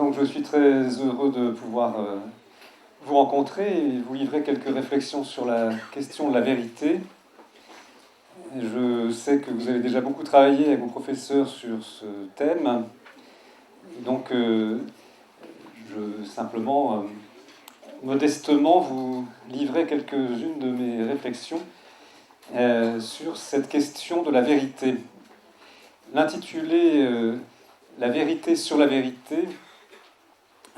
Donc je suis très heureux de pouvoir vous rencontrer et vous livrer quelques réflexions sur la question de la vérité. Je sais que vous avez déjà beaucoup travaillé avec vos professeurs sur ce thème. Donc je simplement, modestement, vous livrer quelques-unes de mes réflexions sur cette question de la vérité. L'intitulé La vérité sur la vérité,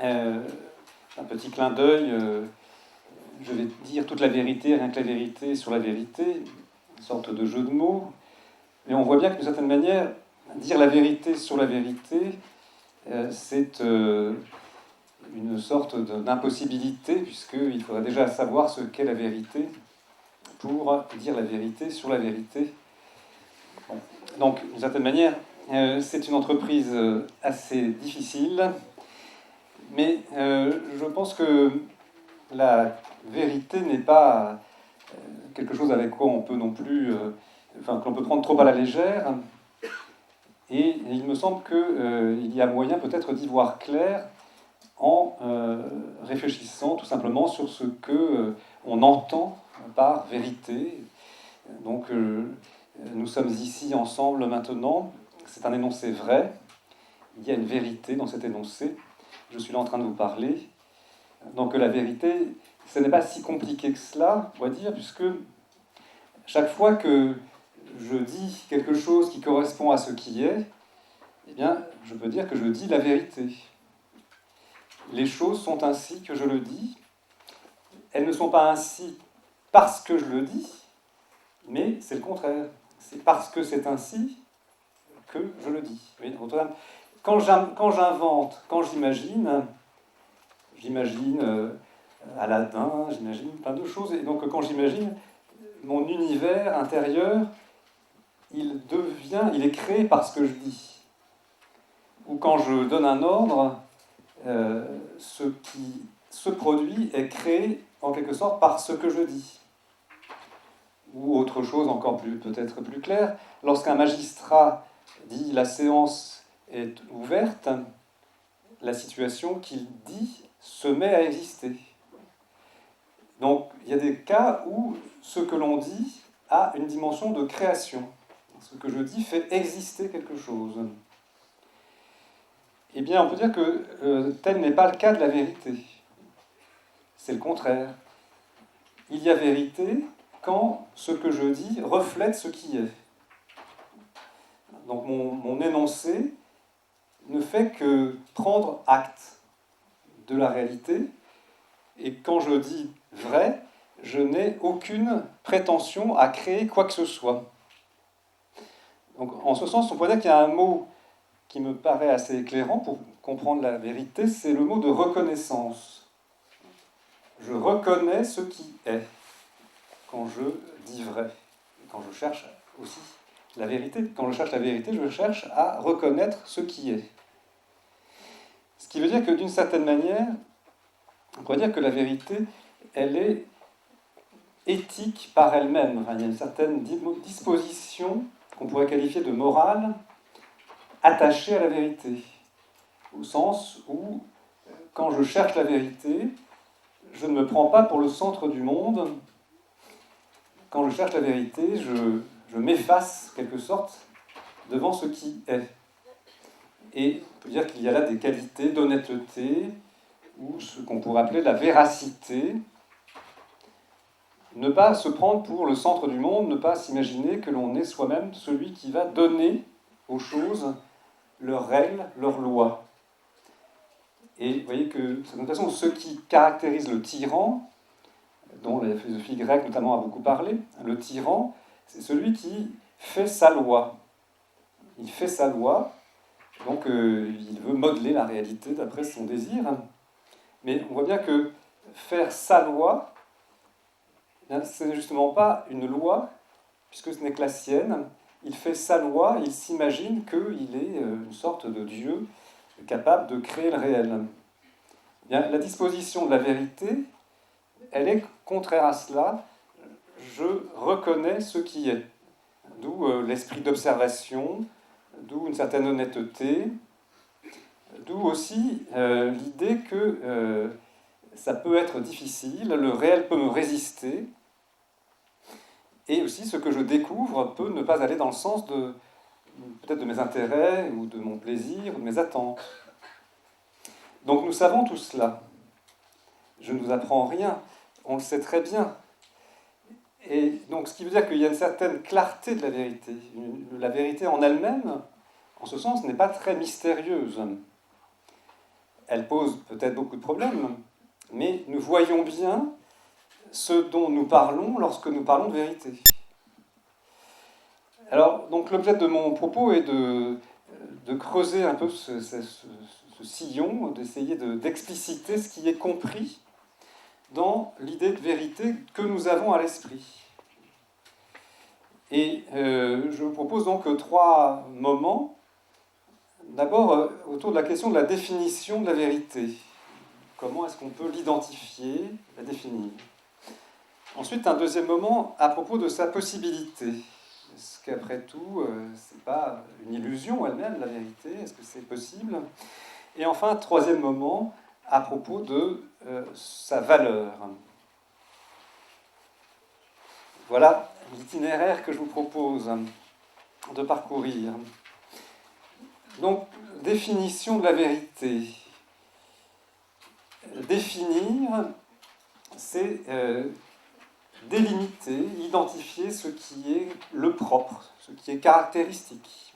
un petit clin d'œil, je vais dire toute la vérité, rien que la vérité sur la vérité, une sorte de jeu de mots. Mais on voit bien que d'une certaine manière, dire la vérité sur la vérité, c'est une sorte d'impossibilité, puisqu'il faudrait déjà savoir ce qu'est la vérité pour dire la vérité sur la vérité. Bon. Donc, d'une certaine manière, c'est une entreprise assez difficile, mais je pense que la vérité n'est pas quelque chose avec quoi on peut non plus, que l'on peut prendre trop à la légère. Et il me semble qu'il y a moyen peut-être d'y voir clair en réfléchissant tout simplement sur ce que on entend par vérité. Donc nous sommes ici ensemble maintenant. C'est un énoncé vrai. Il y a une vérité dans cet énoncé. Je suis là en train de vous parler. Donc la vérité, ce n'est pas si compliqué que cela, on va dire, puisque chaque fois que je dis quelque chose qui correspond à ce qui est, eh bien, je peux dire que je dis la vérité. Les choses sont ainsi que je le dis. Elles ne sont pas ainsi parce que je le dis, mais c'est le contraire. C'est parce que c'est ainsi que je le dis. Quand j'invente, quand j'imagine Aladdin, j'imagine plein de choses. Et donc quand j'imagine, mon univers intérieur, il est créé par ce que je dis. Ou quand je donne un ordre, ce qui se produit est créé en quelque sorte par ce que je dis. Ou autre chose encore peut-être plus claire, lorsqu'un magistrat dit la séance est ouverte, la situation qu'il dit se met à exister. Donc il y a des cas où ce que l'on dit a une dimension de création. Ce que je dis fait exister quelque chose. Eh bien, on peut dire que tel n'est pas le cas de la vérité. C'est le contraire. Il y a vérité quand ce que je dis reflète ce qui est. Donc mon énoncé ne fait que prendre acte de la réalité, et quand je dis vrai, je n'ai aucune prétention à créer quoi que ce soit. Donc en ce sens, on pourrait dire qu'il y a un mot qui me paraît assez éclairant pour comprendre la vérité, c'est le mot de reconnaissance. Je reconnais ce qui est quand je dis vrai, quand je cherche aussi la vérité. Quand je cherche la vérité, je cherche à reconnaître ce qui est. Ce qui veut dire que d'une certaine manière, on pourrait dire que la vérité, elle est éthique par elle-même. Enfin, il y a une certaine disposition qu'on pourrait qualifier de morale attachée à la vérité. Au sens où, quand je cherche la vérité, je ne me prends pas pour le centre du monde. Quand je cherche la vérité, je m'efface, quelque sorte, devant ce qui est. Et on peut dire qu'il y a là des qualités d'honnêteté, ou ce qu'on pourrait appeler la véracité. Ne pas se prendre pour le centre du monde, ne pas s'imaginer que l'on est soi-même celui qui va donner aux choses leurs règles, leurs lois. Et vous voyez que, de toute façon, ce qui caractérise le tyran, dont la philosophie grecque notamment a beaucoup parlé, le tyran, c'est celui qui fait sa loi. Il fait sa loi, donc il veut modeler la réalité d'après son désir. Mais on voit bien que faire sa loi, ce n'est justement pas une loi, puisque ce n'est que la sienne. Il fait sa loi, il s'imagine qu'il est une sorte de Dieu capable de créer le réel. Bien, la disposition de la vérité, elle est contraire à cela. Je reconnais ce qui est. D'où l'esprit d'observation, d'où une certaine honnêteté, D'où aussi l'idée que ça peut être difficile, le réel peut me résister, et aussi ce que je découvre peut ne pas aller dans le sens de peut-être de mes intérêts, ou de mon plaisir, ou de mes attentes. Donc nous savons tout cela. Je ne vous apprends rien, on le sait très bien. Et donc ce qui veut dire qu'il y a une certaine clarté de la vérité. La vérité en elle-même, en ce sens, n'est pas très mystérieuse. Elle pose peut-être beaucoup de problèmes, mais nous voyons bien ce dont nous parlons lorsque nous parlons de vérité. Alors, donc l'objet de mon propos est de creuser un peu ce sillon, d'essayer d'expliciter ce qui est compris dans l'idée de vérité que nous avons à l'esprit. Et je vous propose donc 3 moments. D'abord, autour de la question de la définition de la vérité. Comment est-ce qu'on peut l'identifier, la définir? Ensuite, un deuxième moment à propos de sa possibilité. Est-ce qu'après tout, c'est pas une illusion elle-même, la vérité? Est-ce que c'est possible? Et enfin, troisième moment, à propos de sa valeur. Voilà l'itinéraire que je vous propose de parcourir. Donc, définition de la vérité. Définir, c'est délimiter, identifier ce qui est le propre, ce qui est caractéristique.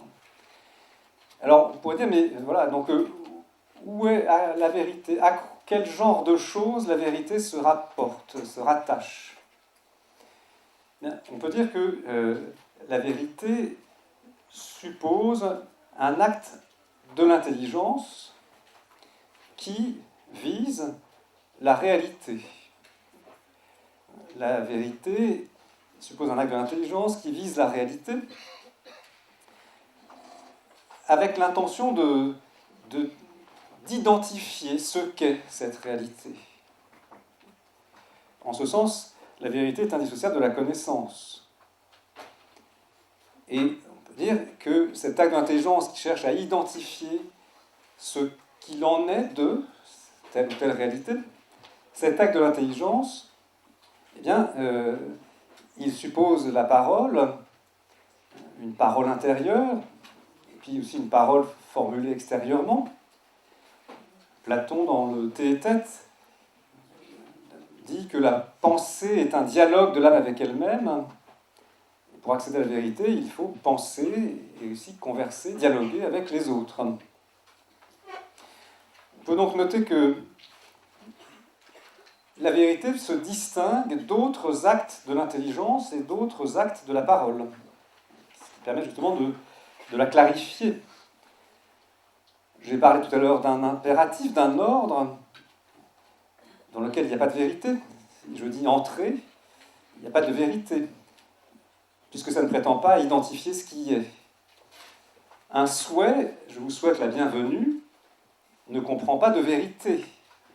Alors, on pourrait dire, mais voilà, donc où est la vérité? À quel genre de choses la vérité se rapporte, se rattache? Bien, on peut dire que la vérité suppose un acte de l'intelligence qui vise la réalité. La vérité suppose un acte de l'intelligence qui vise la réalité avec l'intention d'identifier ce qu'est cette réalité. En ce sens, la vérité est indissociable de la connaissance. Et on peut dire que cet acte d'intelligence qui cherche à identifier ce qu'il en est de telle ou telle réalité, cet acte de l'intelligence, eh bien, il suppose la parole, une parole intérieure, et puis aussi une parole formulée extérieurement. Platon, dans le Théétète, dit que la pensée est un dialogue de l'âme avec elle-même. Pour accéder à la vérité, il faut penser et aussi converser, dialoguer avec les autres. On peut donc noter que la vérité se distingue d'autres actes de l'intelligence et d'autres actes de la parole, ce qui permet justement de la clarifier. J'ai parlé tout à l'heure d'un impératif, d'un ordre, dans lequel il n'y a pas de vérité. Si je dis entrer, il n'y a pas de vérité, puisque ça ne prétend pas identifier ce qui est. Un souhait, je vous souhaite la bienvenue, ne comprend pas de vérité,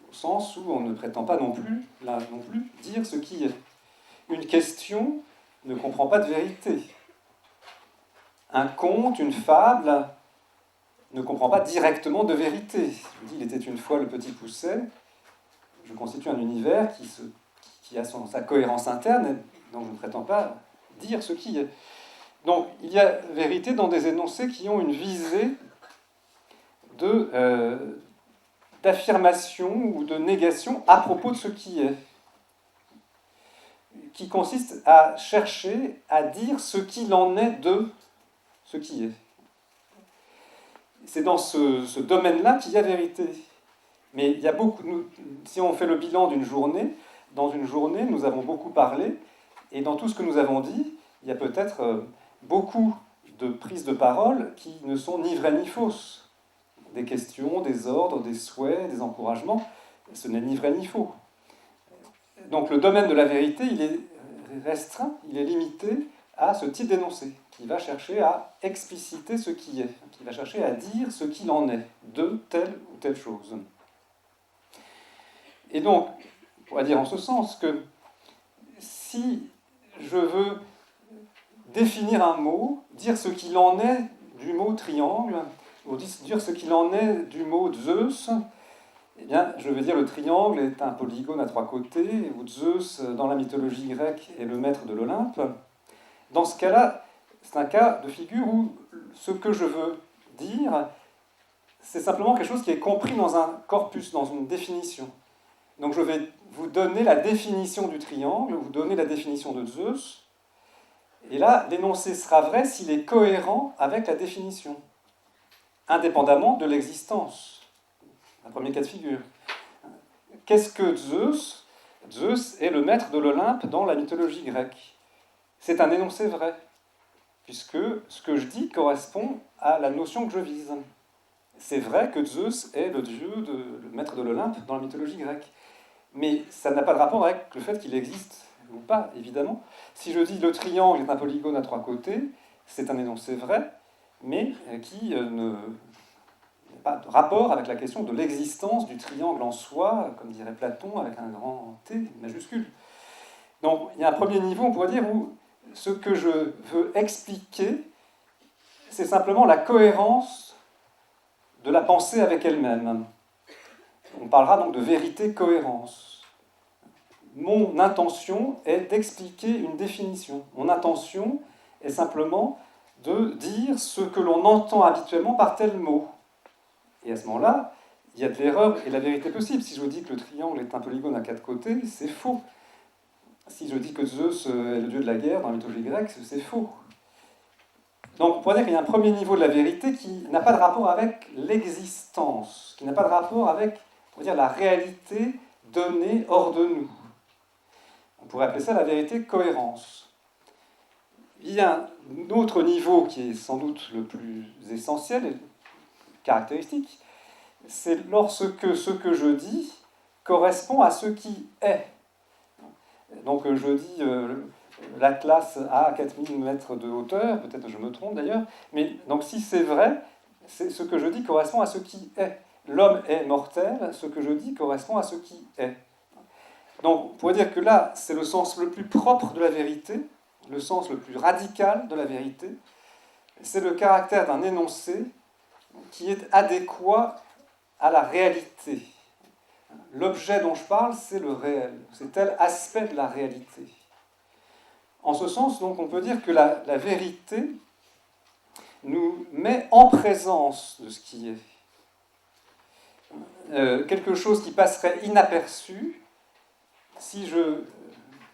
au sens où on ne prétend pas non plus dire ce qui est. Une question ne comprend pas de vérité. Un conte, une fable, ne comprend pas directement de vérité. Je dis, il était une fois le petit Pousset. Je constitue un univers qui a sa cohérence interne, donc je ne prétends pas dire ce qui est. Donc, il y a vérité dans des énoncés qui ont une visée d'affirmation ou de négation à propos de ce qui est, qui consiste à chercher à dire ce qu'il en est de ce qui est. C'est dans ce domaine-là qu'il y a vérité. Mais il y a si on fait le bilan d'une journée, dans une journée, nous avons beaucoup parlé, et dans tout ce que nous avons dit, il y a peut-être beaucoup de prises de parole qui ne sont ni vraies ni fausses. Des questions, des ordres, des souhaits, des encouragements, ce n'est ni vrai ni faux. Donc le domaine de la vérité, il est restreint, il est limité à ce type d'énoncé, qui va chercher à expliciter ce qui est, qui va chercher à dire ce qu'il en est de telle ou telle chose. Et donc, on pourrait dire en ce sens que si je veux définir un mot, dire ce qu'il en est du mot triangle, pour dire ce qu'il en est du mot Zeus, eh bien, je vais dire le triangle est un polygone à 3 côtés, où Zeus, dans la mythologie grecque, est le maître de l'Olympe. Dans ce cas-là, c'est un cas de figure où ce que je veux dire, c'est simplement quelque chose qui est compris dans un corpus, dans une définition. Donc je vais vous donner la définition du triangle, vous donner la définition de Zeus, et là, l'énoncé sera vrai s'il est cohérent avec la définition, indépendamment de l'existence. Un premier cas de figure. Qu'est-ce que Zeus? Zeus est le maître de l'Olympe dans la mythologie grecque. C'est un énoncé vrai, puisque ce que je dis correspond à la notion que je vise. C'est vrai que Zeus est le dieu, le maître de l'Olympe dans la mythologie grecque. Mais ça n'a pas de rapport avec le fait qu'il existe ou pas, évidemment. Si je dis le triangle est un polygone à 3 côtés, c'est un énoncé vrai, mais qui n'a pas de rapport avec la question de l'existence du triangle en soi, comme dirait Platon, avec un grand T majuscule. Donc il y a un premier niveau, on pourrait dire, où ce que je veux expliquer, c'est simplement la cohérence de la pensée avec elle-même. On parlera donc de vérité-cohérence. Mon intention est d'expliquer une définition. Mon intention est simplement de dire ce que l'on entend habituellement par tel mot. Et à ce moment-là, il y a de l'erreur et la vérité possible. Si je vous dis que le triangle est un polygone à 4 côtés, c'est faux. Si je dis que Zeus est le dieu de la guerre dans la mythologie grecque, c'est faux. Donc on pourrait dire qu'il y a un premier niveau de la vérité qui n'a pas de rapport avec l'existence, qui n'a pas de rapport avec, on pourrait dire, la réalité donnée hors de nous. On pourrait appeler ça la vérité-cohérence. Il y a un autre niveau qui est sans doute le plus essentiel et caractéristique, c'est lorsque ce que je dis correspond à ce qui est. Donc je dis l'Atlas a 4000 mètres de hauteur, peut-être je me trompe d'ailleurs, mais donc si c'est vrai, ce que je dis correspond à ce qui est. L'homme est mortel, ce que je dis correspond à ce qui est. Donc on pourrait dire que là, c'est le sens le plus propre de la vérité, le sens le plus radical de la vérité. C'est le caractère d'un énoncé qui est adéquat à la réalité. L'objet dont je parle, c'est le réel, c'est tel aspect de la réalité. En ce sens, donc, on peut dire que la vérité nous met en présence de ce qui est. Quelque chose qui passerait inaperçu, si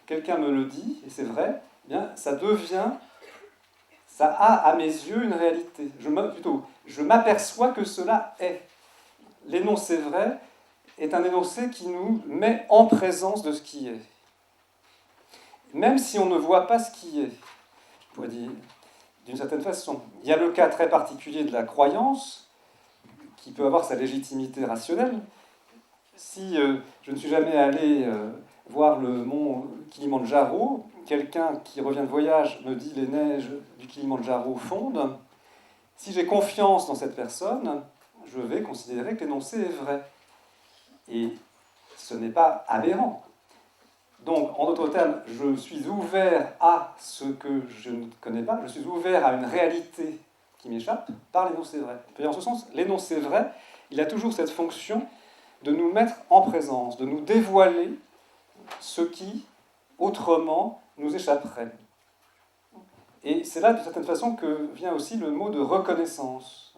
quelqu'un me le dit, et c'est vrai, eh bien, ça a à mes yeux une réalité. Je m'aperçois que cela est. L'énoncé vrai est un énoncé qui nous met en présence de ce qui est. Même si on ne voit pas ce qui est, je pourrais dire, d'une certaine façon. Il y a le cas très particulier de la croyance, qui peut avoir sa légitimité rationnelle. Si je ne suis jamais allé voir le mont Kilimandjaro, quelqu'un qui revient de voyage me dit les neiges du Kilimandjaro fondent. Si j'ai confiance dans cette personne, je vais considérer que l'énoncé est vrai. Et ce n'est pas aberrant. Donc, en d'autres termes, je suis ouvert à ce que je ne connais pas, je suis ouvert à une réalité qui m'échappe par l'énoncé vrai. Et en ce sens, l'énoncé vrai, il a toujours cette fonction de nous mettre en présence, de nous dévoiler ce qui, autrement, nous échapperait. Et c'est là, d'une certaine façon, que vient aussi le mot de reconnaissance.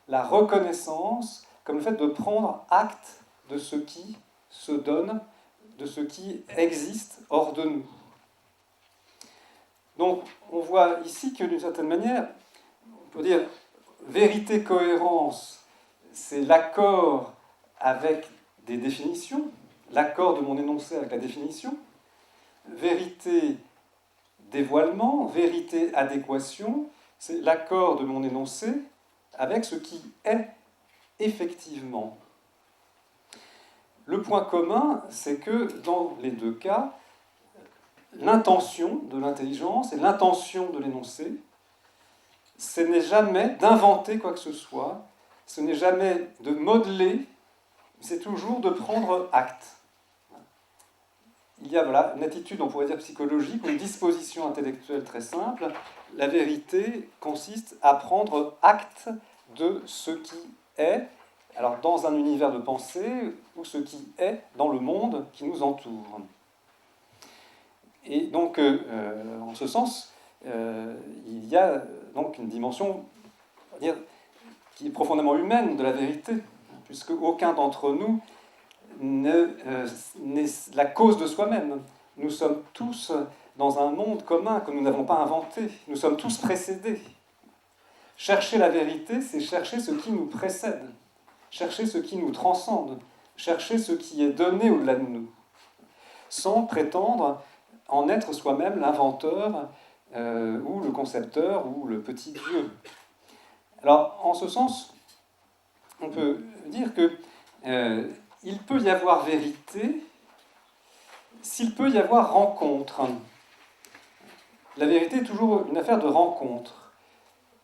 La reconnaissance comme le fait de prendre acte de ce qui se donne, de ce qui existe hors de nous. Donc, on voit ici que, d'une certaine manière, on peut dire vérité-cohérence, c'est l'accord avec des définitions, l'accord de mon énoncé avec la définition. Vérité-dévoilement, vérité-adéquation, c'est l'accord de mon énoncé avec ce qui est effectivement. Le point commun, c'est que dans les deux cas, l'intention de l'intelligence et l'intention de l'énoncé, ce n'est jamais d'inventer quoi que ce soit, ce n'est jamais de modeler, c'est toujours de prendre acte. Il y a une attitude, on pourrait dire psychologique, une disposition intellectuelle très simple. La vérité consiste à prendre acte de ce qui est, alors dans un univers de pensée, ou ce qui est dans le monde qui nous entoure. Et donc, en ce sens, il y a donc une dimension, on va dire, qui est profondément humaine de la vérité, puisque aucun d'entre nous n'est la cause de soi-même. Nous sommes tous dans un monde commun que nous n'avons pas inventé. Nous sommes tous précédés. Chercher la vérité, c'est chercher ce qui nous précède, chercher ce qui nous transcende, chercher ce qui est donné au-delà de nous, sans prétendre en être soi-même l'inventeur ou le concepteur ou le petit Dieu. Alors, en ce sens, on peut dire que il peut y avoir vérité s'il peut y avoir rencontre. La vérité est toujours une affaire de rencontre.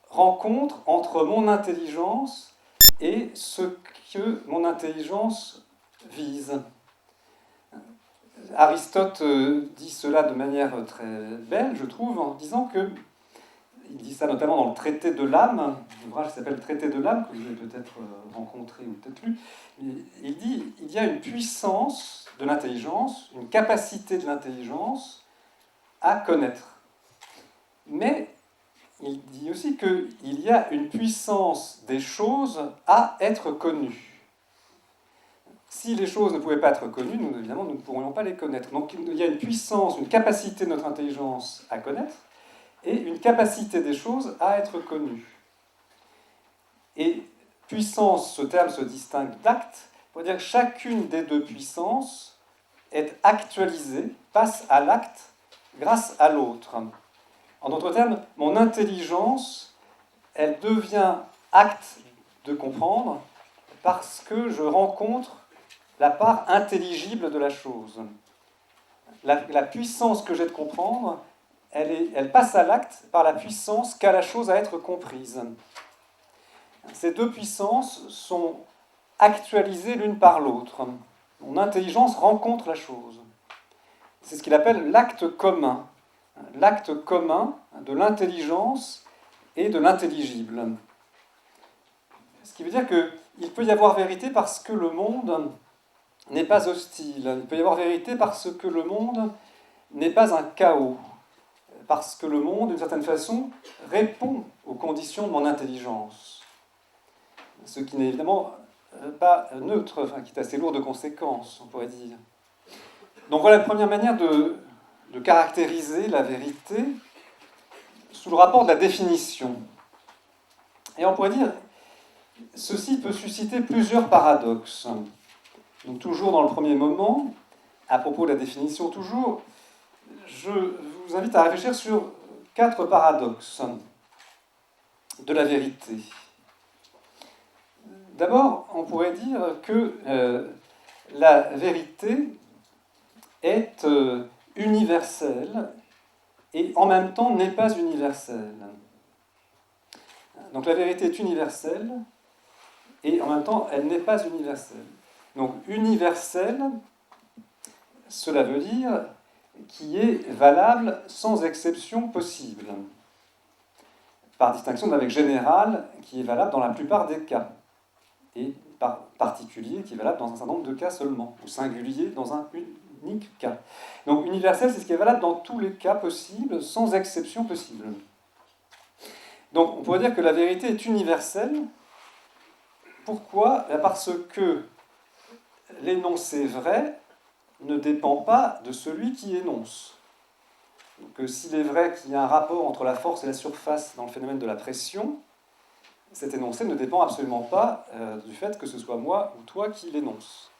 Rencontre entre mon intelligence et ce que mon intelligence vise. Aristote dit cela de manière très belle, je trouve, en disant que, il dit ça notamment dans le traité de l'âme, un ouvrage qui s'appelle Traité de l'âme, que vous avez peut-être rencontré ou peut-être lu. Il dit il y a une puissance de l'intelligence, une capacité de l'intelligence à connaître. Mais il dit aussi qu'il y a une puissance des choses à être connues. Si les choses ne pouvaient pas être connues, nous, évidemment, nous ne pourrions pas les connaître. Donc il y a une puissance, une capacité de notre intelligence à connaître, et une capacité des choses à être connues. Et puissance, ce terme se distingue d'acte, pour dire que chacune des deux puissances est actualisée, passe à l'acte grâce à l'autre. En d'autres termes, mon intelligence, elle devient acte de comprendre parce que je rencontre la part intelligible de la chose. La puissance que j'ai de comprendre, elle passe à l'acte par la puissance qu'a la chose à être comprise. Ces deux puissances sont actualisées l'une par l'autre. Mon intelligence rencontre la chose. C'est ce qu'il appelle l'acte commun. L'acte commun de l'intelligence et de l'intelligible. Ce qui veut dire qu'il peut y avoir vérité parce que le monde n'est pas hostile. Il peut y avoir vérité parce que le monde n'est pas un chaos. Parce que le monde, d'une certaine façon, répond aux conditions de mon intelligence. Ce qui n'est évidemment pas neutre, enfin, qui est assez lourd de conséquences, on pourrait dire. Donc voilà la première manière de caractériser la vérité sous le rapport de la définition. Et on pourrait dire, ceci peut susciter plusieurs paradoxes. Donc toujours dans le premier moment, à propos de la définition toujours, je vous invite à réfléchir sur 4 paradoxes de la vérité. D'abord, on pourrait dire que la vérité est universelle et en même temps n'est pas universelle. Donc la vérité est universelle et en même temps elle n'est pas universelle. Donc universelle, cela veut dire qui est valable sans exception possible, par distinction avec général qui est valable dans la plupart des cas, et par particulier qui est valable dans un certain nombre de cas seulement, ou singulier dans un unique cas. Donc universel, c'est ce qui est valable dans tous les cas possibles, sans exception possible. Donc on pourrait dire que la vérité est universelle. Pourquoi ? Parce que l'énoncé vrai ne dépend pas de celui qui énonce. Donc s'il est vrai qu'il y a un rapport entre la force et la surface dans le phénomène de la pression, cet énoncé ne dépend absolument pas du fait que ce soit moi ou toi qui l'énonce.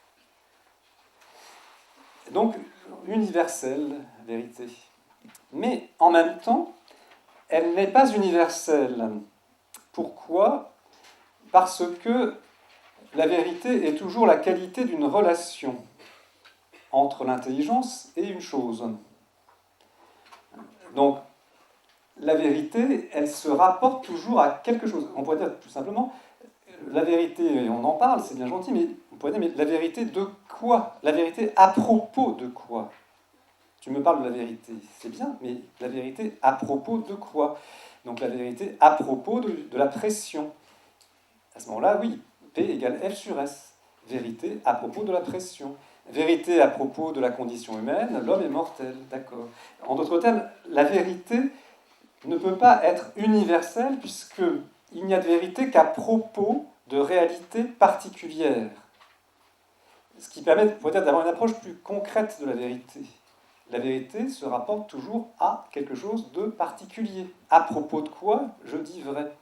Donc, universelle, vérité. Mais en même temps, elle n'est pas universelle. Pourquoi ? Parce que la vérité est toujours la qualité d'une relation entre l'intelligence et une chose. Donc, la vérité, elle se rapporte toujours à quelque chose. On pourrait dire tout simplement, la vérité, on en parle, c'est bien gentil, mais on pourrait dire, mais la vérité de quoi ? La vérité à propos de quoi ? Tu me parles de la vérité, c'est bien, mais la vérité à propos de quoi ? Donc la vérité à propos de la pression. À ce moment-là, oui, P égale F sur S. Vérité à propos de la pression. Vérité à propos de la condition humaine, l'homme est mortel, d'accord. En d'autres termes, la vérité ne peut pas être universelle puisqu'il n'y a de vérité qu'à propos de réalités particulières. Ce qui permet peut-être d'avoir une approche plus concrète de la vérité. La vérité se rapporte toujours à quelque chose de particulier. À propos de quoi je dis vrai.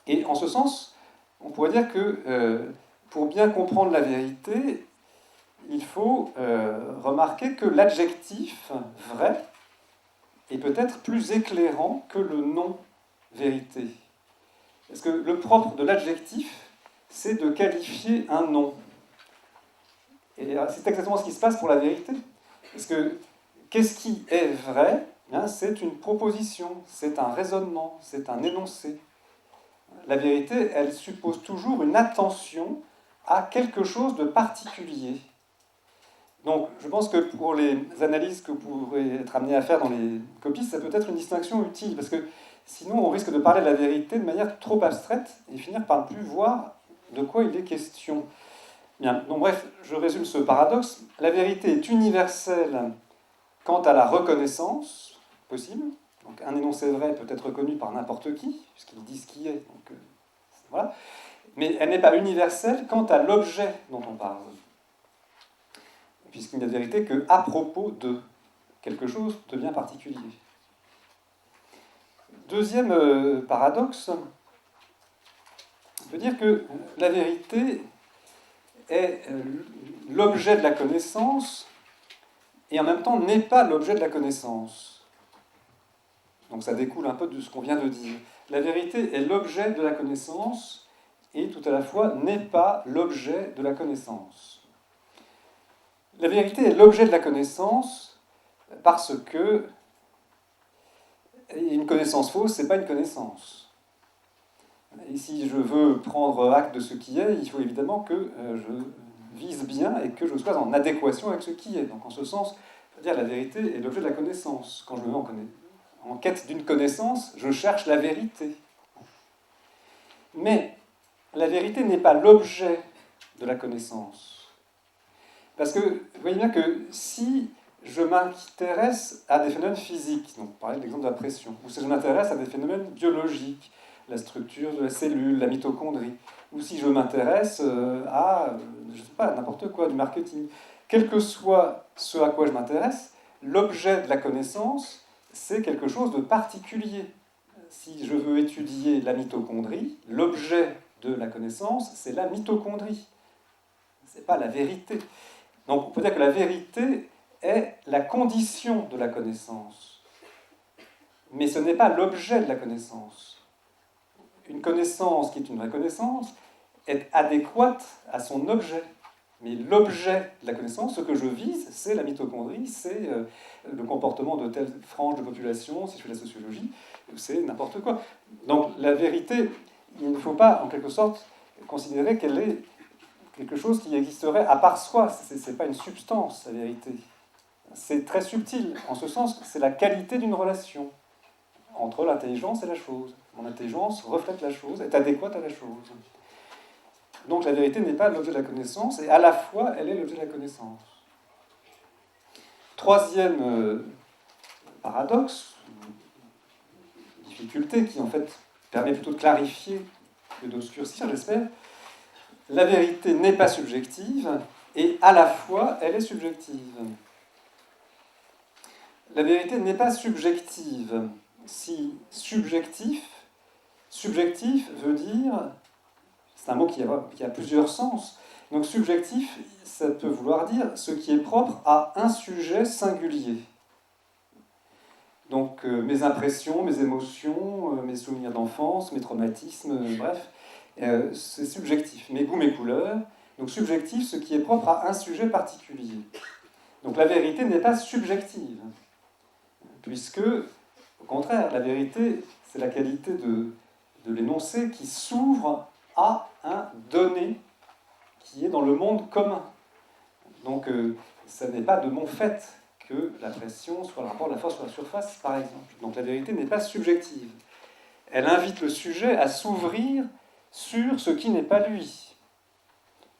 Et en ce sens, on pourrait dire que pour bien comprendre la vérité, il faut remarquer que l'adjectif vrai est peut-être plus éclairant que le nom vérité. Parce que le propre de l'adjectif, c'est de qualifier un nom. Et c'est exactement ce qui se passe pour la vérité. Parce que qu'est-ce qui est vrai? C'est une proposition, c'est un raisonnement, c'est un énoncé. La vérité, elle suppose toujours une attention à quelque chose de particulier. Donc, je pense que pour les analyses que vous pourrez être amené à faire dans les copies, ça peut être une distinction utile, parce que sinon, on risque de parler de la vérité de manière trop abstraite et finir par ne plus voir de quoi il est question. Bien, donc bref, je résume ce paradoxe. La vérité est universelle quant à la reconnaissance possible. Donc, un énoncé vrai peut être reconnu par n'importe qui, puisqu'il dit ce qui est. Donc, voilà. Mais elle n'est pas universelle quant à l'objet dont on parle. Puisqu'il n'y a de vérité qu'à propos de quelque chose de bien particulier. Deuxième paradoxe, on peut dire que la vérité est l'objet de la connaissance et en même temps n'est pas l'objet de la connaissance. Donc ça découle un peu de ce qu'on vient de dire. La vérité est l'objet de la connaissance et tout à la fois n'est pas l'objet de la connaissance. La vérité est l'objet de la connaissance parce que une connaissance fausse, ce n'est pas une connaissance. Et si je veux prendre acte de ce qui est, il faut évidemment que je vise bien et que je sois en adéquation avec ce qui est. Donc en ce sens, c'est-à-dire la vérité est l'objet de la connaissance. Quand je me mets en quête d'une connaissance, je cherche la vérité. Mais la vérité n'est pas l'objet de la connaissance. Parce que vous voyez bien que si je m'intéresse à des phénomènes physiques, donc par exemple l'exemple de la pression, ou si je m'intéresse à des phénomènes biologiques, la structure de la cellule, la mitochondrie, ou si je m'intéresse à, je ne sais pas, n'importe quoi, du marketing, quel que soit ce à quoi je m'intéresse, l'objet de la connaissance, c'est quelque chose de particulier. Si je veux étudier la mitochondrie, l'objet de la connaissance, c'est la mitochondrie. Ce n'est pas la vérité. Donc on peut dire que la vérité est la condition de la connaissance. Mais ce n'est pas l'objet de la connaissance. Une connaissance qui est une vraie connaissance est adéquate à son objet. Mais l'objet de la connaissance, ce que je vise, c'est la mitochondrie, c'est le comportement de telle frange de population, si je fais la sociologie, c'est n'importe quoi. Donc la vérité, il ne faut pas, en quelque sorte, considérer qu'elle est quelque chose qui existerait à part soi. Ce n'est pas une substance, la vérité. C'est très subtil, en ce sens que c'est la qualité d'une relation entre l'intelligence et la chose. Mon intelligence reflète la chose, est adéquate à la chose. Donc la vérité n'est pas l'objet de la connaissance, et à la fois, elle est l'objet de la connaissance. Troisième paradoxe, difficulté qui en fait permet plutôt de clarifier que d'obscurcir, j'espère, la vérité n'est pas subjective, et à la fois, elle est subjective. La vérité n'est pas subjective. Si subjectif veut dire, c'est un mot qui a plusieurs sens. Donc subjectif, ça peut vouloir dire ce qui est propre à un sujet singulier. Donc mes impressions, mes émotions, mes souvenirs d'enfance, mes traumatismes, bref, c'est subjectif. Mes goûts, mes couleurs. Donc subjectif, ce qui est propre à un sujet particulier. Donc la vérité n'est pas subjective, puisque, au contraire, la vérité, c'est la qualité de l'énoncé qui s'ouvre à un donné qui est dans le monde commun. Donc, ça n'est pas de mon fait que la pression soit le rapport de la force sur la surface, par exemple. Donc, la vérité n'est pas subjective. Elle invite le sujet à s'ouvrir sur ce qui n'est pas lui.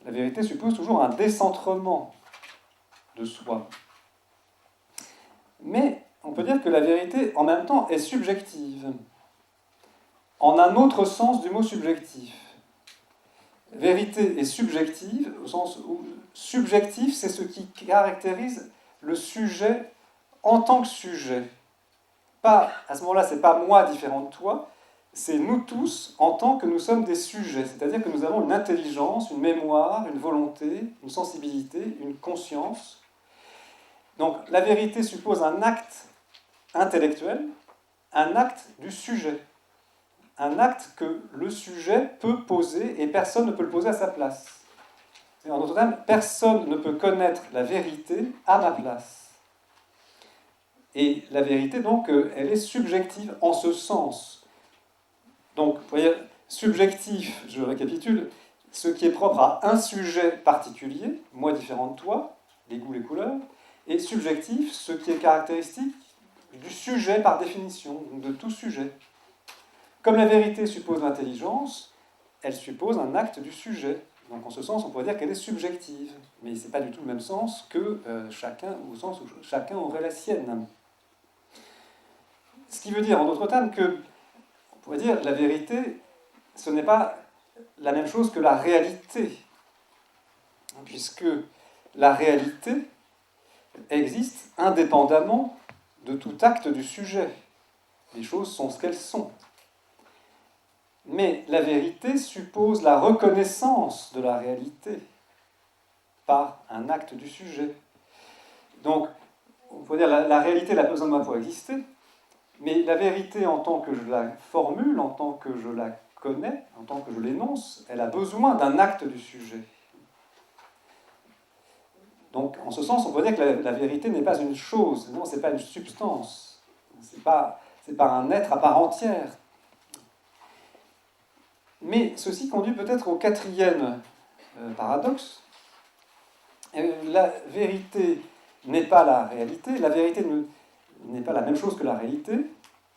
La vérité suppose toujours un décentrement de soi. Mais on peut dire que la vérité, en même temps, est subjective, en un autre sens du mot subjectif. Vérité est subjective, au sens où subjectif, c'est ce qui caractérise le sujet en tant que sujet. Pas, à ce moment-là, ce n'est pas moi différent de toi, c'est nous tous en tant que nous sommes des sujets. C'est-à-dire que nous avons une intelligence, une mémoire, une volonté, une sensibilité, une conscience. Donc la vérité suppose un acte intellectuel, un acte du sujet. Un acte que le sujet peut poser et personne ne peut le poser à sa place. Et en d'autres termes, personne ne peut connaître la vérité à ma place. Et la vérité, donc, elle est subjective en ce sens. Donc, vous voyez, subjectif, je récapitule, ce qui est propre à un sujet particulier, moi différent de toi, les goûts, les couleurs, et subjectif, ce qui est caractéristique du sujet par définition, donc de tout sujet. Comme la vérité suppose l'intelligence, elle suppose un acte du sujet. Donc en ce sens, on pourrait dire qu'elle est subjective. Mais ce n'est pas du tout le même sens que chacun, au sens où chacun aurait la sienne. Ce qui veut dire, en d'autres termes, que, on pourrait dire, la vérité, ce n'est pas la même chose que la réalité. Puisque la réalité existe indépendamment de tout acte du sujet. Les choses sont ce qu'elles sont. Mais la vérité suppose la reconnaissance de la réalité par un acte du sujet. Donc, on peut dire la réalité n'a pas besoin de moi pour exister, mais la vérité en tant que je la formule, en tant que je la connais, en tant que je l'énonce, elle a besoin d'un acte du sujet. Donc, en ce sens, on peut dire que la vérité n'est pas une chose, non, ce n'est pas une substance, c'est pas un être à part entière. Mais ceci conduit peut-être au quatrième paradoxe. La vérité n'est pas la réalité, la vérité n'est pas la même chose que la réalité,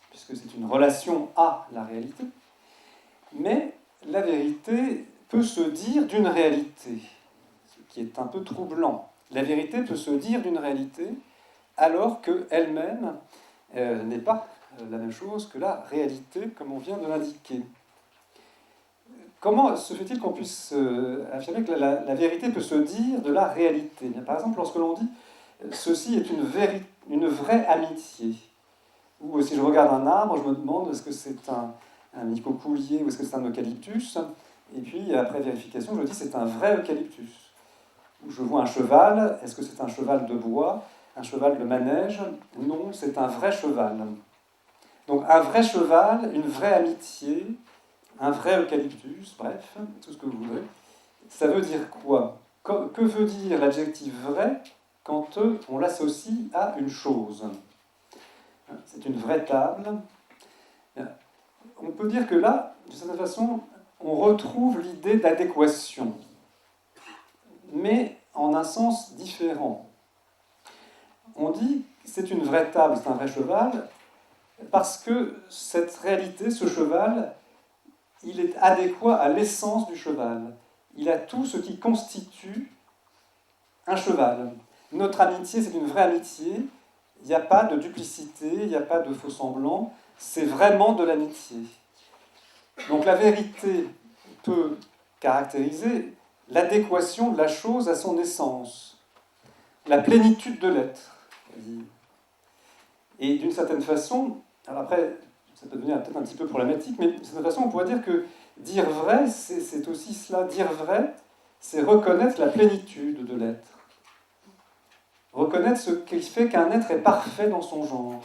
puisque c'est une relation à la réalité, mais la vérité peut se dire d'une réalité, ce qui est un peu troublant. La vérité peut se dire d'une réalité, alors qu'elle-même n'est pas la même chose que la réalité, comme on vient de l'indiquer. Comment se fait-il qu'on puisse affirmer que la vérité peut se dire de la réalité? Bien, par exemple, lorsque l'on dit « ceci est une vraie amitié », ou si je regarde un arbre, je me demande est-ce que c'est un mycopoulier ou est-ce que c'est un eucalyptus, et puis après vérification, je dis c'est un vrai eucalyptus. Ou je vois un cheval, est-ce que c'est un cheval de bois, un cheval de manège? Non, c'est un vrai cheval. Donc un vrai cheval, une vraie amitié, un vrai eucalyptus, bref, tout ce que vous voudrez. Ça veut dire quoi? Que veut dire l'adjectif vrai quand on l'associe à une chose? C'est une vraie table. On peut dire que là, de certaine façon, on retrouve l'idée d'adéquation, mais en un sens différent. On dit que c'est une vraie table, c'est un vrai cheval, parce que cette réalité, ce cheval, il est adéquat à l'essence du cheval. Il a tout ce qui constitue un cheval. Notre amitié, c'est une vraie amitié. Il n'y a pas de duplicité, il n'y a pas de faux-semblant. C'est vraiment de l'amitié. Donc la vérité peut caractériser l'adéquation de la chose à son essence, la plénitude de l'être. Et d'une certaine façon, alors après, ça peut devenir peut-être un petit peu problématique, mais d'une certaine façon, on pourrait dire que dire vrai, c'est aussi cela. Dire vrai, c'est reconnaître la plénitude de l'être. Reconnaître ce qui fait qu'un être est parfait dans son genre.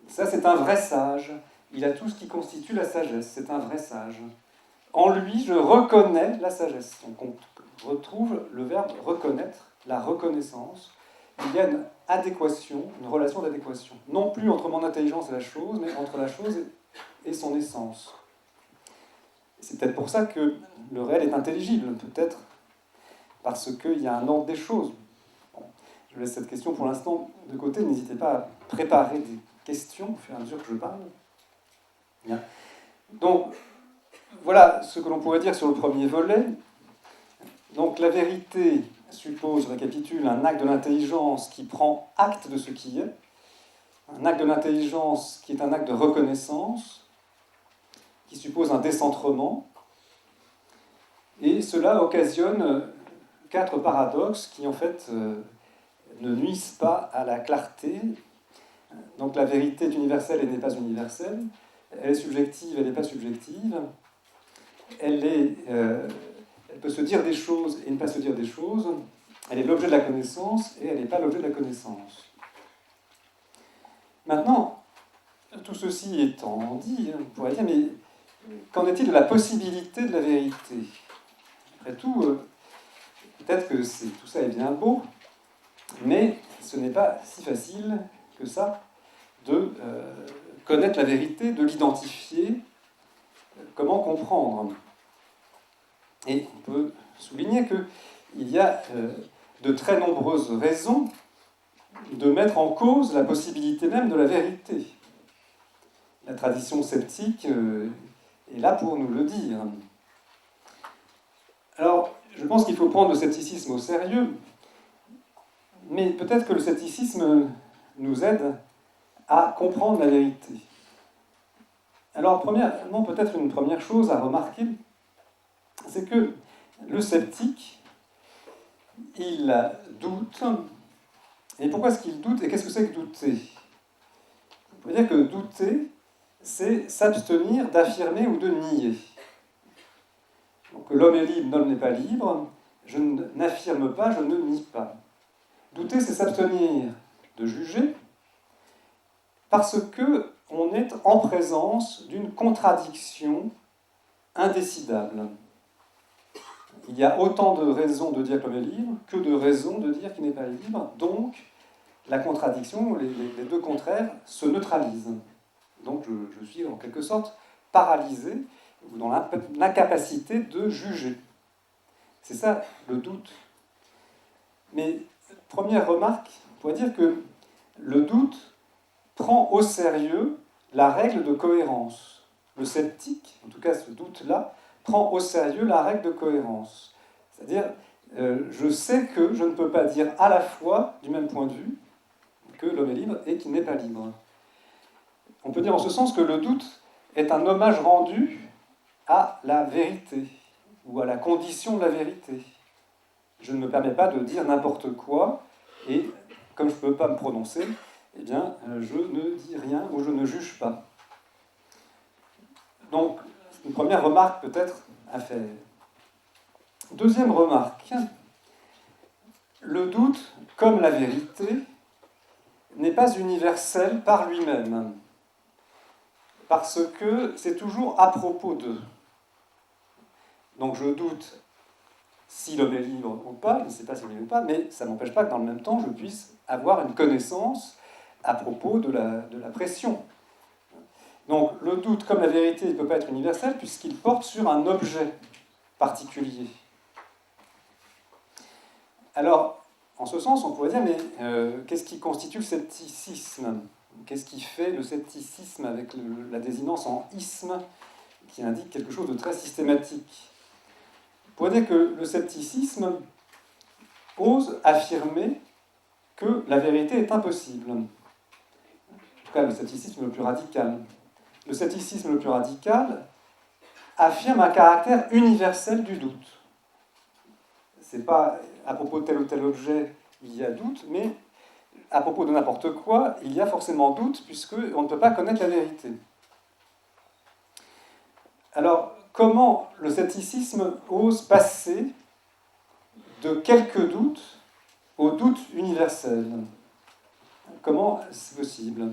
Ça, c'est un vrai sage. Il a tout ce qui constitue la sagesse. C'est un vrai sage. En lui, je reconnais la sagesse. Donc on retrouve le verbe reconnaître, la reconnaissance. Il y a une adéquation, une relation d'adéquation. Non plus entre mon intelligence et la chose, mais entre la chose et son essence. C'est peut-être pour ça que le réel est intelligible, peut-être parce qu'il y a un ordre des choses. Bon, je laisse cette question pour l'instant de côté. N'hésitez pas à préparer des questions au fur et à mesure que je parle. Bien. Donc, voilà ce que l'on pourrait dire sur le premier volet. Donc la vérité suppose, je récapitule, un acte de l'intelligence qui prend acte de ce qui est, un acte de l'intelligence qui est un acte de reconnaissance, qui suppose un décentrement, et cela occasionne 4 paradoxes qui en fait ne nuisent pas à la clarté. Donc la vérité est universelle et n'est pas universelle, elle est subjective, elle n'est pas subjective, elle peut se dire des choses et ne pas se dire des choses, elle est l'objet de la connaissance et elle n'est pas l'objet de la connaissance. Maintenant, tout ceci étant dit, on pourrait dire, mais qu'en est-il de la possibilité de la vérité? Après tout, peut-être que tout ça est bien beau, mais ce n'est pas si facile que ça de connaître la vérité, de l'identifier, comment comprendre. Et on peut souligner qu'il y a de très nombreuses raisons de mettre en cause la possibilité même de la vérité. La tradition sceptique est là pour nous le dire. Alors, je pense qu'il faut prendre le scepticisme au sérieux, mais peut-être que le scepticisme nous aide à comprendre la vérité. Alors, premièrement, peut-être une première chose à remarquer, c'est que le sceptique, il doute. Et pourquoi est-ce qu'il doute? Et qu'est-ce que c'est que douter? On peut dire que douter, c'est s'abstenir d'affirmer ou de nier. Donc l'homme est libre, l'homme n'est pas libre. Je n'affirme pas, je ne nie pas. Douter, c'est s'abstenir de juger, parce qu'on est en présence d'une contradiction indécidable. Il y a autant de raisons de dire que l'homme est libre que de raisons de dire qu'il n'est pas libre. Donc, la contradiction, les deux contraires, se neutralisent. Donc, je suis en quelque sorte paralysé ou dans l'incapacité de juger. C'est ça le doute. Mais, première remarque, on pourrait dire que le doute prend au sérieux la règle de cohérence. Le sceptique, en tout cas ce doute-là, prend au sérieux la règle de cohérence. C'est-à-dire, je sais que je ne peux pas dire à la fois, du même point de vue, que l'homme est libre et qu'il n'est pas libre. On peut dire en ce sens que le doute est un hommage rendu à la vérité, ou à la condition de la vérité. Je ne me permets pas de dire n'importe quoi, et comme je ne peux pas me prononcer, eh bien, je ne dis rien ou je ne juge pas. Donc, une première remarque peut-être à faire. Deuxième remarque, le doute, comme la vérité, n'est pas universel par lui-même, parce que c'est toujours à propos d'eux. Donc je doute si l'homme est libre ou pas, je ne sais pas s'il est libre ou pas, mais ça ne m'empêche pas que dans le même temps, je puisse avoir une connaissance à propos de la pression. Donc le doute, comme la vérité, ne peut pas être universel puisqu'il porte sur un objet particulier. Alors, en ce sens, on pourrait dire, mais qu'est-ce qui constitue le scepticisme? Qu'est-ce qui fait le scepticisme avec la désinence en isme qui indique quelque chose de très systématique? On pourrait dire que le scepticisme ose affirmer que la vérité est impossible. En tout cas, le scepticisme le plus radical. Le scepticisme le plus radical affirme un caractère universel du doute. C'est pas à propos de tel ou tel objet, il y a doute, mais à propos de n'importe quoi, il y a forcément doute, puisqu'on ne peut pas connaître la vérité. Alors, comment le scepticisme ose passer de quelques doutes au doute universel? Comment c'est possible?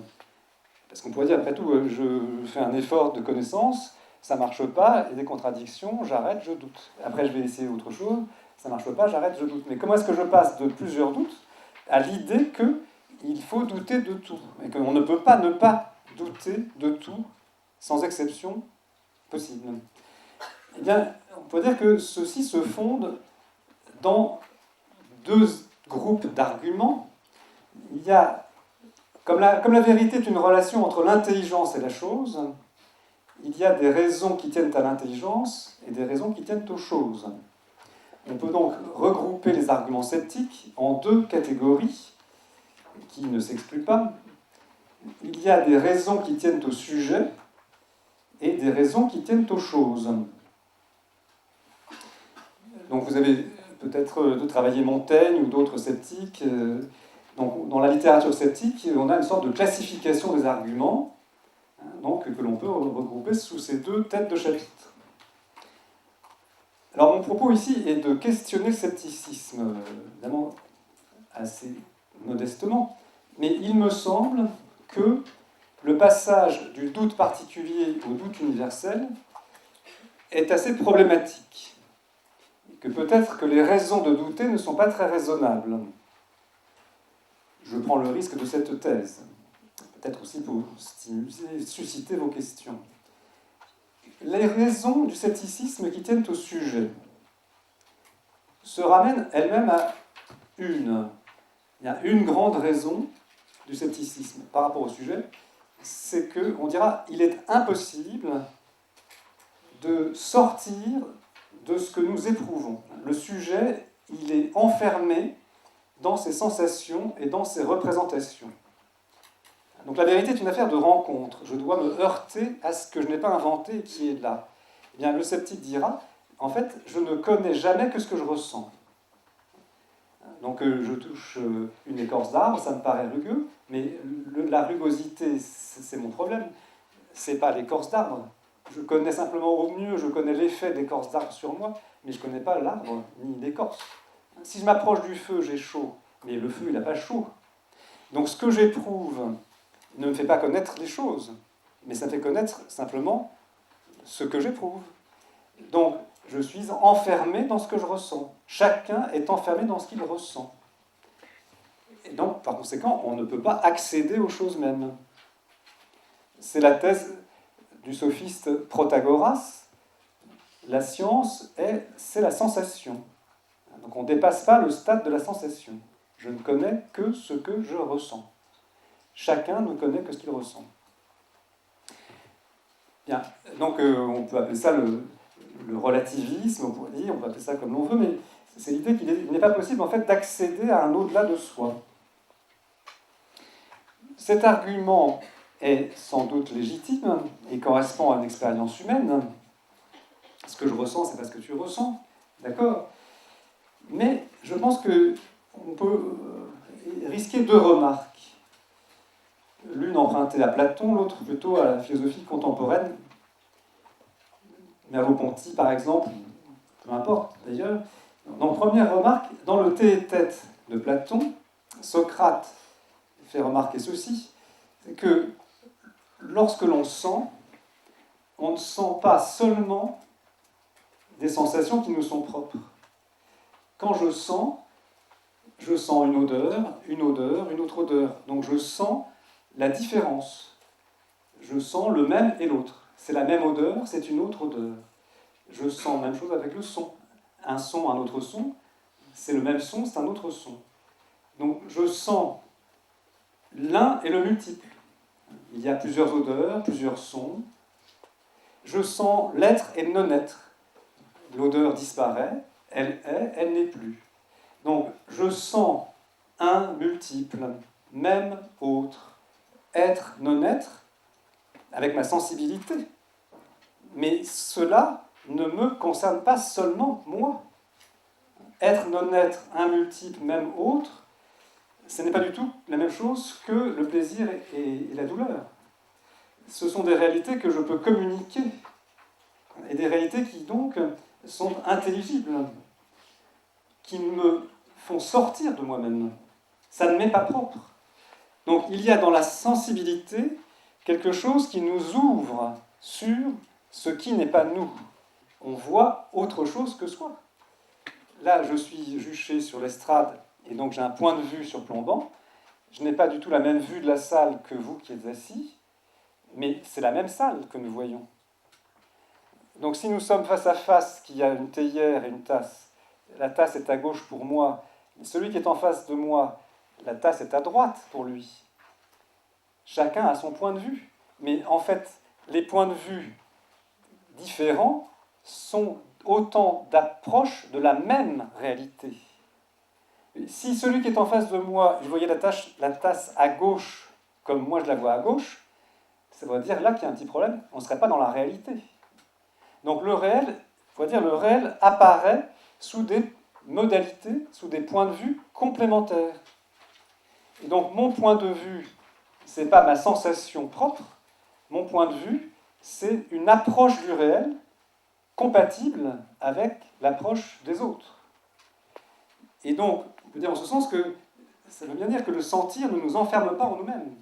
Parce qu'on pourrait dire, après tout, je fais un effort de connaissance, ça ne marche pas, il y a des contradictions, j'arrête, je doute. Après, je vais essayer autre chose, ça ne marche pas, j'arrête, je doute. Mais comment est-ce que je passe de plusieurs doutes à l'idée qu'il faut douter de tout, et qu'on ne peut pas ne pas douter de tout, sans exception possible? Eh bien, on peut dire que ceci se fonde dans deux groupes d'arguments. Il y a, comme la vérité est une relation entre l'intelligence et la chose, il y a des raisons qui tiennent à l'intelligence et des raisons qui tiennent aux choses. On peut donc regrouper les arguments sceptiques en deux catégories qui ne s'excluent pas. Il y a des raisons qui tiennent au sujet et des raisons qui tiennent aux choses. Donc vous avez peut-être travaillé Montaigne ou d'autres sceptiques. Donc, dans la littérature sceptique, on a une sorte de classification des arguments, donc, que l'on peut regrouper sous ces deux têtes de chapitre. Alors mon propos ici est de questionner le scepticisme, évidemment assez modestement, mais il me semble que le passage du doute particulier au doute universel est assez problématique, que peut-être que les raisons de douter ne sont pas très raisonnables. Je prends le risque de cette thèse, peut-être aussi pour susciter vos questions. Les raisons du scepticisme qui tiennent au sujet se ramènent elles-mêmes à une. Il y a une grande raison du scepticisme par rapport au sujet, c'est qu'on dira il est impossible de sortir de ce que nous éprouvons. Le sujet, il est enfermé dans ses sensations et dans ses représentations. Donc la vérité est une affaire de rencontre. Je dois me heurter à ce que je n'ai pas inventé et qui est là. Eh bien, le sceptique dira, en fait, je ne connais jamais que ce que je ressens. Donc je touche une écorce d'arbre, ça me paraît rugueux, mais la rugosité, c'est mon problème. C'est pas l'écorce d'arbre. Je connais simplement au mieux, je connais l'effet d'écorce d'arbre sur moi, mais je ne connais pas l'arbre ni l'écorce. Si je m'approche du feu, j'ai chaud, mais le feu, il n'a pas chaud. Donc ce que j'éprouve ne me fait pas connaître les choses, mais ça me fait connaître simplement ce que j'éprouve. Donc je suis enfermé dans ce que je ressens. Chacun est enfermé dans ce qu'il ressent. Et donc, par conséquent, on ne peut pas accéder aux choses mêmes. C'est la thèse du sophiste Protagoras. La science, c'est la sensation. Donc on ne dépasse pas le stade de la sensation. Je ne connais que ce que je ressens. Chacun ne connaît que ce qu'il ressent. Bien, donc on peut appeler ça le relativisme, on peut appeler ça comme l'on veut, mais c'est l'idée qu'il n'est pas possible en fait d'accéder à un au-delà de soi. Cet argument est sans doute légitime et correspond à une expérience humaine. Ce que je ressens, c'est pas ce que tu ressens, d'accord ? Mais je pense qu'on peut risquer deux remarques. L'une empruntée à Platon, l'autre plutôt à la philosophie contemporaine. Merleau-Ponty, par exemple, peu importe d'ailleurs. Donc, première remarque, dans le thé et tête de Platon, Socrate fait remarquer ceci, c'est que lorsque l'on sent, on ne sent pas seulement des sensations qui nous sont propres. Quand je sens une odeur, une autre odeur. Donc je sens la différence. Je sens le même et l'autre. C'est la même odeur, c'est une autre odeur. Je sens la même chose avec le son. Un son, un autre son, c'est le même son, c'est un autre son. Donc je sens l'un et le multiple. Il y a plusieurs odeurs, plusieurs sons. Je sens l'être et le non-être. L'odeur disparaît, elle est, elle n'est plus. Donc je sens un multiple, même, autre, être, non-être, avec ma sensibilité. Mais cela ne me concerne pas seulement moi. Être, non-être, un multiple, même, autre, ce n'est pas du tout la même chose que le plaisir et la douleur. Ce sont des réalités que je peux communiquer, et des réalités qui donc sont intelligibles, qui me font sortir de moi-même. Ça ne m'est pas propre. Donc il y a dans la sensibilité quelque chose qui nous ouvre sur ce qui n'est pas nous. On voit autre chose que soi. Là, je suis juché sur l'estrade, et donc j'ai un point de vue surplombant. Je n'ai pas du tout la même vue de la salle que vous qui êtes assis, mais c'est la même salle que nous voyons. Donc si nous sommes face à face, qu'il y a une théière et une tasse, la tasse est à gauche pour moi, celui qui est en face de moi, la tasse est à droite pour lui. Chacun a son point de vue. Mais en fait, les points de vue différents sont autant d'approches de la même réalité. Si celui qui est en face de moi, il voyait la tasse à gauche comme moi je la vois à gauche, ça veut dire là qu'il y a un petit problème, on ne serait pas dans la réalité. Donc le réel, le réel apparaît sous des modalités, sous des points de vue complémentaires. Et donc mon point de vue, ce n'est pas ma sensation propre, mon point de vue, c'est une approche du réel compatible avec l'approche des autres. Et donc, on peut dire en ce sens que ça veut bien dire que le sentir ne nous enferme pas en nous-mêmes.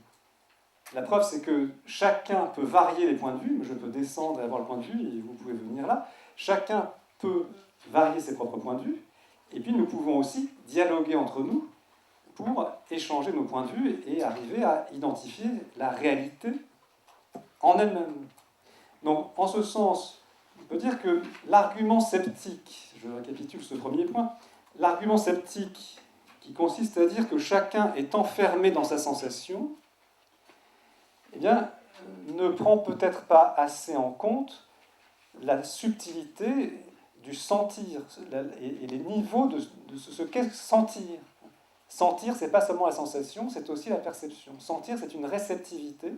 La preuve, c'est que chacun peut varier les points de vue. Je peux descendre et avoir le point de vue, et vous pouvez venir là. Chacun peut varier ses propres points de vue. Et puis, nous pouvons aussi dialoguer entre nous pour échanger nos points de vue et arriver à identifier la réalité en elle-même. Donc, en ce sens, on peut dire que l'argument sceptique, je récapitule ce premier point, l'argument sceptique qui consiste à dire que chacun est enfermé dans sa sensation, eh bien, ne prend peut-être pas assez en compte la subtilité du sentir et les niveaux de ce qu'est sentir. Sentir, ce n'est pas seulement la sensation, c'est aussi la perception. Sentir, c'est une réceptivité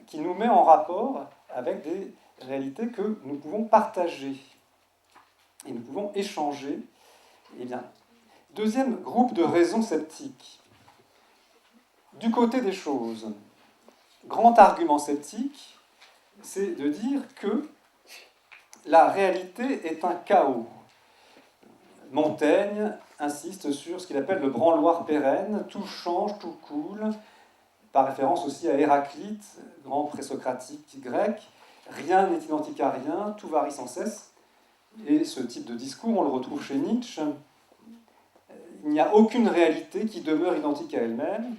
qui nous met en rapport avec des réalités que nous pouvons partager et nous pouvons échanger. Eh bien, deuxième groupe de raisons sceptiques. Du côté des choses, grand argument sceptique, c'est de dire que la réalité est un chaos. Montaigne insiste sur ce qu'il appelle le branloir pérenne, tout change, tout coule, par référence aussi à Héraclite, grand présocratique grec, rien n'est identique à rien, tout varie sans cesse. Et ce type de discours, on le retrouve chez Nietzsche. Il n'y a aucune réalité qui demeure identique à elle-même.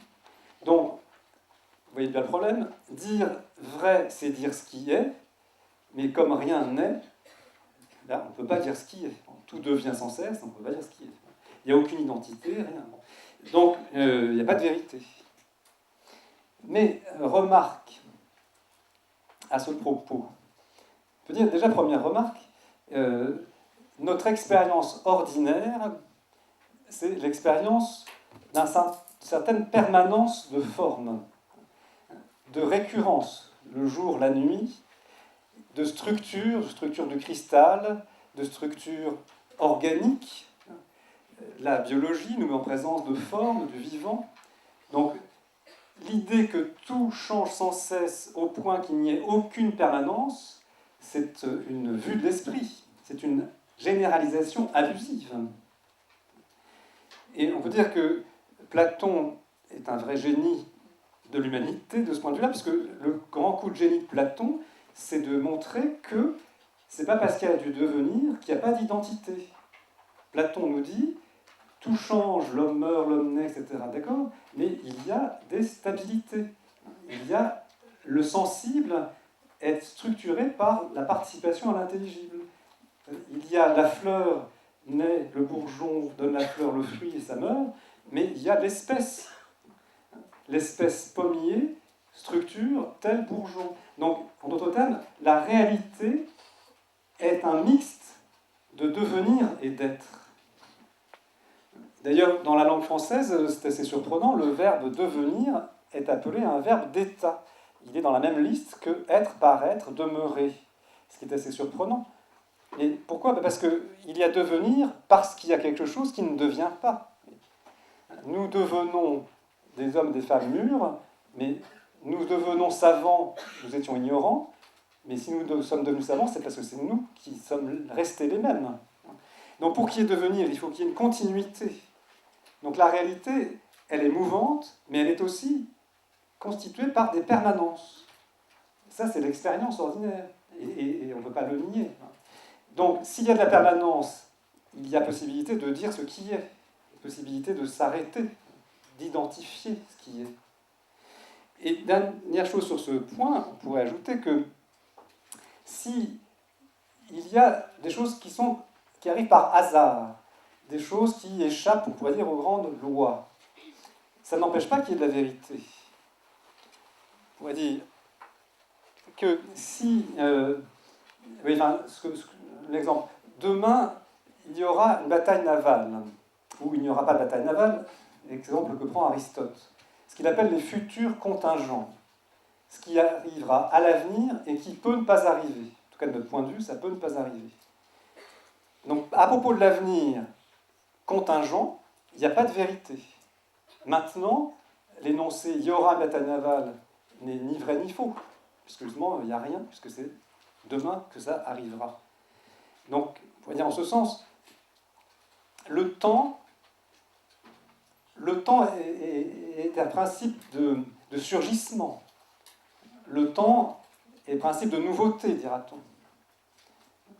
Donc, vous voyez bien le problème, dire vrai, c'est dire ce qui est, mais comme rien n'est, là, on ne peut pas dire ce qui est. Tout devient sans cesse, on ne peut pas dire ce qui est. Il n'y a aucune identité, rien. Donc, il n'y a pas de vérité. Mais, remarque à ce propos. On peut dire, déjà, première remarque, notre expérience ordinaire, c'est l'expérience d'une certaine permanence de forme, de récurrence, le jour, la nuit, de structure du cristal, de structure organique. La biologie nous met en présence de formes, du vivant. Donc, l'idée que tout change sans cesse au point qu'il n'y ait aucune permanence, c'est une vue de l'esprit, c'est une généralisation abusive. Et on peut dire que Platon est un vrai génie de l'humanité de ce point de vue-là, puisque le grand coup de génie de Platon, c'est de montrer que c'est pas parce qu'il y a du devenir qu'il n'y a pas d'identité. Platon nous dit, tout change, l'homme meurt, l'homme naît, etc. D'accord ? Mais il y a des stabilités. Il y a le sensible est structuré par la participation à l'intelligible. Il y a la fleur naît, le bourgeon donne la fleur, le fruit et ça meurt, mais il y a l'espèce. L'espèce pommier structure tel bourgeon. Donc, en d'autres termes, la réalité est un mixte de devenir et d'être. D'ailleurs, dans la langue française, c'est assez surprenant, le verbe devenir est appelé un verbe d'état. Il est dans la même liste que être, paraître, demeurer. Ce qui est assez surprenant. Et pourquoi ? Parce qu'il y a devenir parce qu'il y a quelque chose qui ne devient pas. Nous devenons des hommes, des femmes mûrs, mais nous devenons savants, nous étions ignorants, mais si nous sommes devenus savants, c'est parce que c'est nous qui sommes restés les mêmes. Donc pour qu'il y ait devenir, il faut qu'il y ait une continuité. Donc la réalité, elle est mouvante, mais elle est aussi constituée par des permanences. Ça, c'est l'expérience ordinaire, et on ne peut pas le nier. Donc s'il y a de la permanence, il y a possibilité de dire ce qui est, possibilité de s'arrêter, d'identifier ce qui est. Et dernière chose sur ce point, on pourrait ajouter que si il y a des choses qui arrivent par hasard, des choses qui échappent, on pourrait dire, aux grandes lois, ça n'empêche pas qu'il y ait de la vérité. On pourrait dire que si Oui, enfin, l'exemple. Demain, il y aura une bataille navale, ou il n'y aura pas de bataille navale, exemple que prend Aristote. Ce qu'il appelle les futurs contingents. Ce qui arrivera à l'avenir et qui peut ne pas arriver. En tout cas, de notre point de vue, ça peut ne pas arriver. Donc, à propos de l'avenir contingent, il n'y a pas de vérité. Maintenant, l'énoncé « il y aura une bataille navale » n'est ni vrai ni faux, puisque justement, il n'y a rien, puisque c'est demain que ça arrivera. Donc, on pourrait dire en ce sens, le temps est un principe de surgissement. Le temps est un principe de nouveauté, dira-t-on.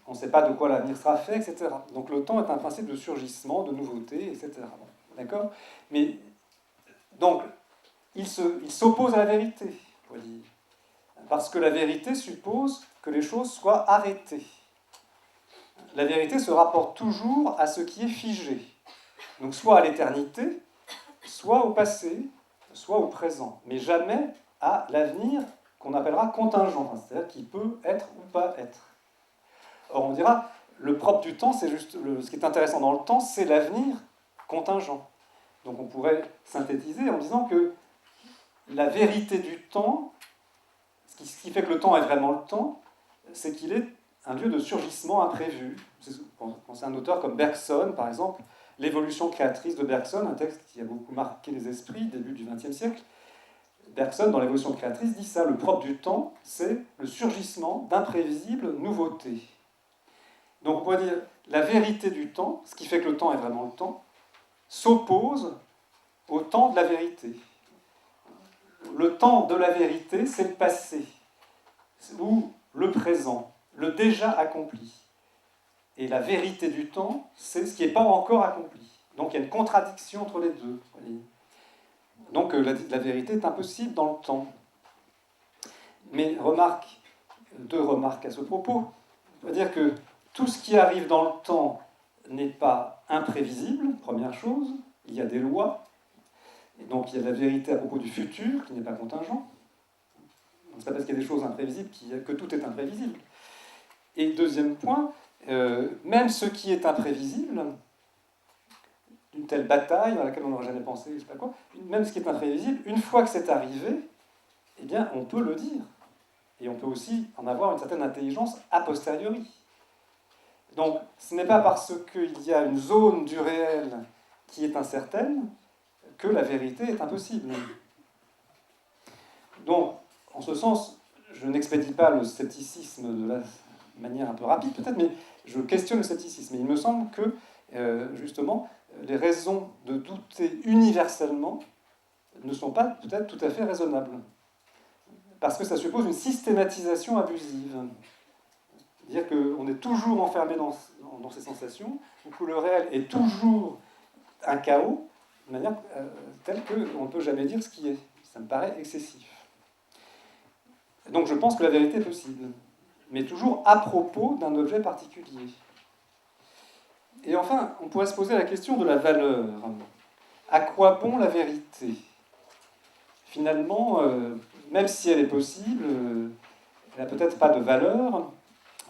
On ne sait pas de quoi l'avenir sera fait, etc. Donc le temps est un principe de surgissement, de nouveauté, etc. D'accord ? Mais, donc, il s'oppose à la vérité, on pourrait dire. Parce que la vérité suppose que les choses soient arrêtées. La vérité se rapporte toujours à ce qui est figé. Donc soit à l'éternité, soit au passé, soit au présent. Mais jamais à l'avenir qu'on appellera contingent, c'est-à-dire qui peut être ou pas être. Or, on dira, le propre du temps, c'est juste ce qui est intéressant dans le temps, c'est l'avenir contingent. Donc on pourrait synthétiser en disant que la vérité du temps, ce qui fait que le temps est vraiment le temps, c'est qu'il est un lieu de surgissement imprévu. Pensez à un auteur comme Bergson, par exemple, L'évolution créatrice de Bergson, un texte qui a beaucoup marqué les esprits, début du XXe siècle. Bergson, dans L'évolution créatrice, dit ça, le propre du temps, c'est le surgissement d'imprévisibles nouveautés. Donc on pourrait dire, la vérité du temps, ce qui fait que le temps est vraiment le temps, s'oppose au temps de la vérité. Le temps de la vérité, c'est le passé, ou le présent, le déjà accompli. Et la vérité du temps, c'est ce qui n'est pas encore accompli. Donc il y a une contradiction entre les deux. Donc la vérité est impossible dans le temps. Mais deux remarques à ce propos. C'est-à-dire que tout ce qui arrive dans le temps n'est pas imprévisible, première chose. Il y a des lois. Et donc il y a de la vérité à propos du futur qui n'est pas contingent. C'est pas parce qu'il y a des choses imprévisibles que tout est imprévisible. Et deuxième point, même ce qui est imprévisible, une telle bataille à laquelle on n'aurait jamais pensé, je sais pas quoi, même ce qui est imprévisible, une fois que c'est arrivé, eh bien, on peut le dire. Et on peut aussi en avoir une certaine intelligence a posteriori. Donc, ce n'est pas parce qu'il y a une zone du réel qui est incertaine que la vérité est impossible. Donc, en ce sens, je n'expédie pas le scepticisme de la manière un peu rapide peut-être, mais je questionne le scepticisme. Et il me semble que, justement, les raisons de douter universellement ne sont pas peut-être tout à fait raisonnables. Parce que ça suppose une systématisation abusive. C'est-à-dire qu'on est toujours enfermé dans ces sensations, ou que le réel est toujours un chaos, de manière telle qu'on ne peut jamais dire ce qui est. Ça me paraît excessif. Donc je pense que la vérité est possible, mais toujours à propos d'un objet particulier. Et enfin, on pourrait se poser la question de la valeur. À quoi bon la vérité ? Finalement, même si elle est possible, elle n'a peut-être pas de valeur,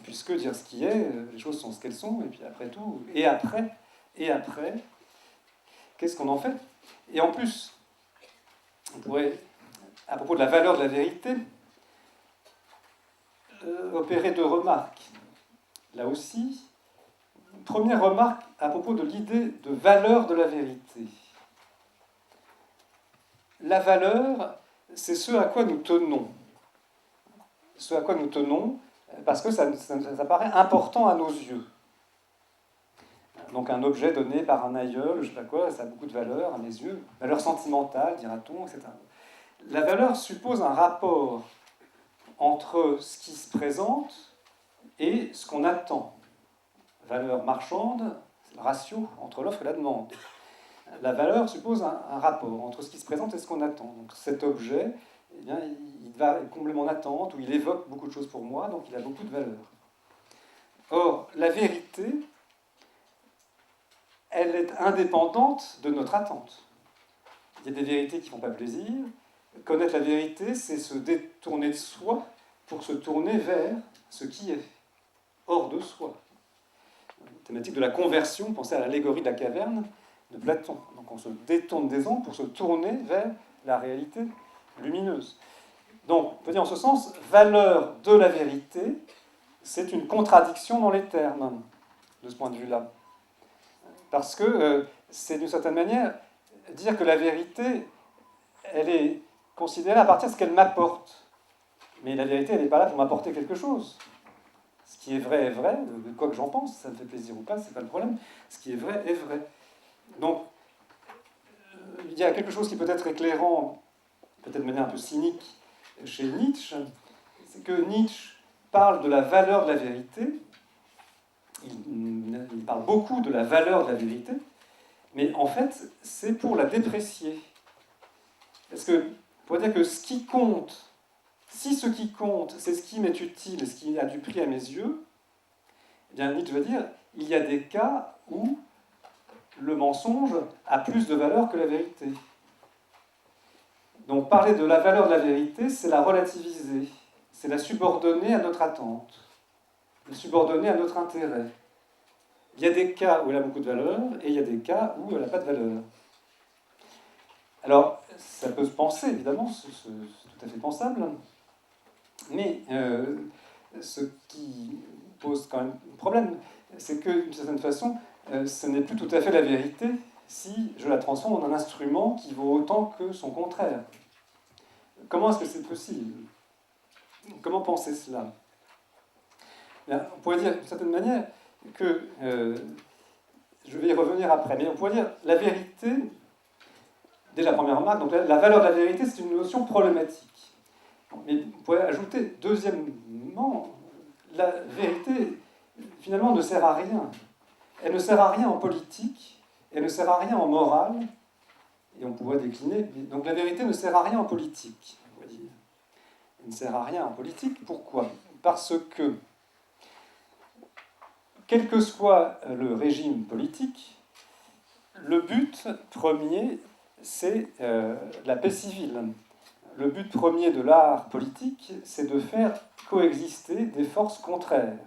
puisque dire ce qui est, les choses sont ce qu'elles sont, et puis après tout, et après, qu'est-ce qu'on en fait ? Et en plus, on pourrait, à propos de la valeur de la vérité, opérer deux remarques. Là aussi, première remarque à propos de l'idée de valeur de la vérité. La valeur, c'est ce à quoi nous tenons. Ce à quoi nous tenons, parce que ça paraît important à nos yeux. Donc un objet donné par un aïeul, je ne sais pas quoi, ça a beaucoup de valeur à mes yeux. Valeur sentimentale, dira-t-on, etc. La valeur suppose un rapport entre ce qui se présente et ce qu'on attend. Valeur marchande, c'est le ratio entre l'offre et la demande. La valeur suppose un rapport entre ce qui se présente et ce qu'on attend. Donc cet objet, eh bien, il va combler mon attente, ou il évoque beaucoup de choses pour moi, donc il a beaucoup de valeur. Or, la vérité, elle est indépendante de notre attente. Il y a des vérités qui ne font pas plaisir. Connaître la vérité, c'est se détourner de soi pour se tourner vers ce qui est. hors de soi. Thématique de la conversion, pensez à l'allégorie de la caverne de Platon. Donc on se détourne des ombres pour se tourner vers la réalité lumineuse. Donc, on peut dire en ce sens, valeur de la vérité, c'est une contradiction dans les termes, de ce point de vue-là. Parce que c'est d'une certaine manière dire que la vérité, elle est considérée à partir de ce qu'elle m'apporte. Mais la vérité, elle n'est pas là pour m'apporter quelque chose. Ce qui est vrai, quoi que j'en pense, ça me fait plaisir ou pas, c'est pas le problème. Ce qui est vrai est vrai. Donc, il y a quelque chose qui peut être éclairant, peut-être de manière un peu cynique, chez Nietzsche, c'est que Nietzsche parle de la valeur de la vérité, il parle beaucoup de la valeur de la vérité, mais en fait, c'est pour la déprécier. Parce que, on pourrait dire que ce qui compte, si ce qui compte, c'est ce qui m'est utile, ce qui a du prix à mes yeux, eh bien Nietzsche va dire, il y a des cas où le mensonge a plus de valeur que la vérité. Donc parler de la valeur de la vérité, c'est la relativiser, c'est la subordonner à notre attente, la subordonner à notre intérêt. Il y a des cas où elle a beaucoup de valeur, et il y a des cas où elle n'a pas de valeur. Alors, ça peut se penser, évidemment, c'est tout à fait pensable, mais ce qui pose quand même problème, c'est que, d'une certaine façon, ce n'est plus tout à fait la vérité si je la transforme en un instrument qui vaut autant que son contraire. Comment est-ce que c'est possible? Comment penser cela? Bien, on pourrait dire d'une certaine manière que, je vais y revenir après, mais on pourrait dire la vérité, déjà première remarque, donc la valeur de la vérité c'est une notion problématique. Mais on pourrait ajouter, deuxièmement, la vérité finalement ne sert à rien. Elle ne sert à rien en politique, elle ne sert à rien en morale, et on pourrait décliner. Donc la vérité ne sert à rien en politique, on va dire. Elle ne sert à rien en politique, pourquoi? Parce que, quel que soit le régime politique, le but premier, c'est la paix civile. Le but premier de l'art politique, c'est de faire coexister des forces contraires.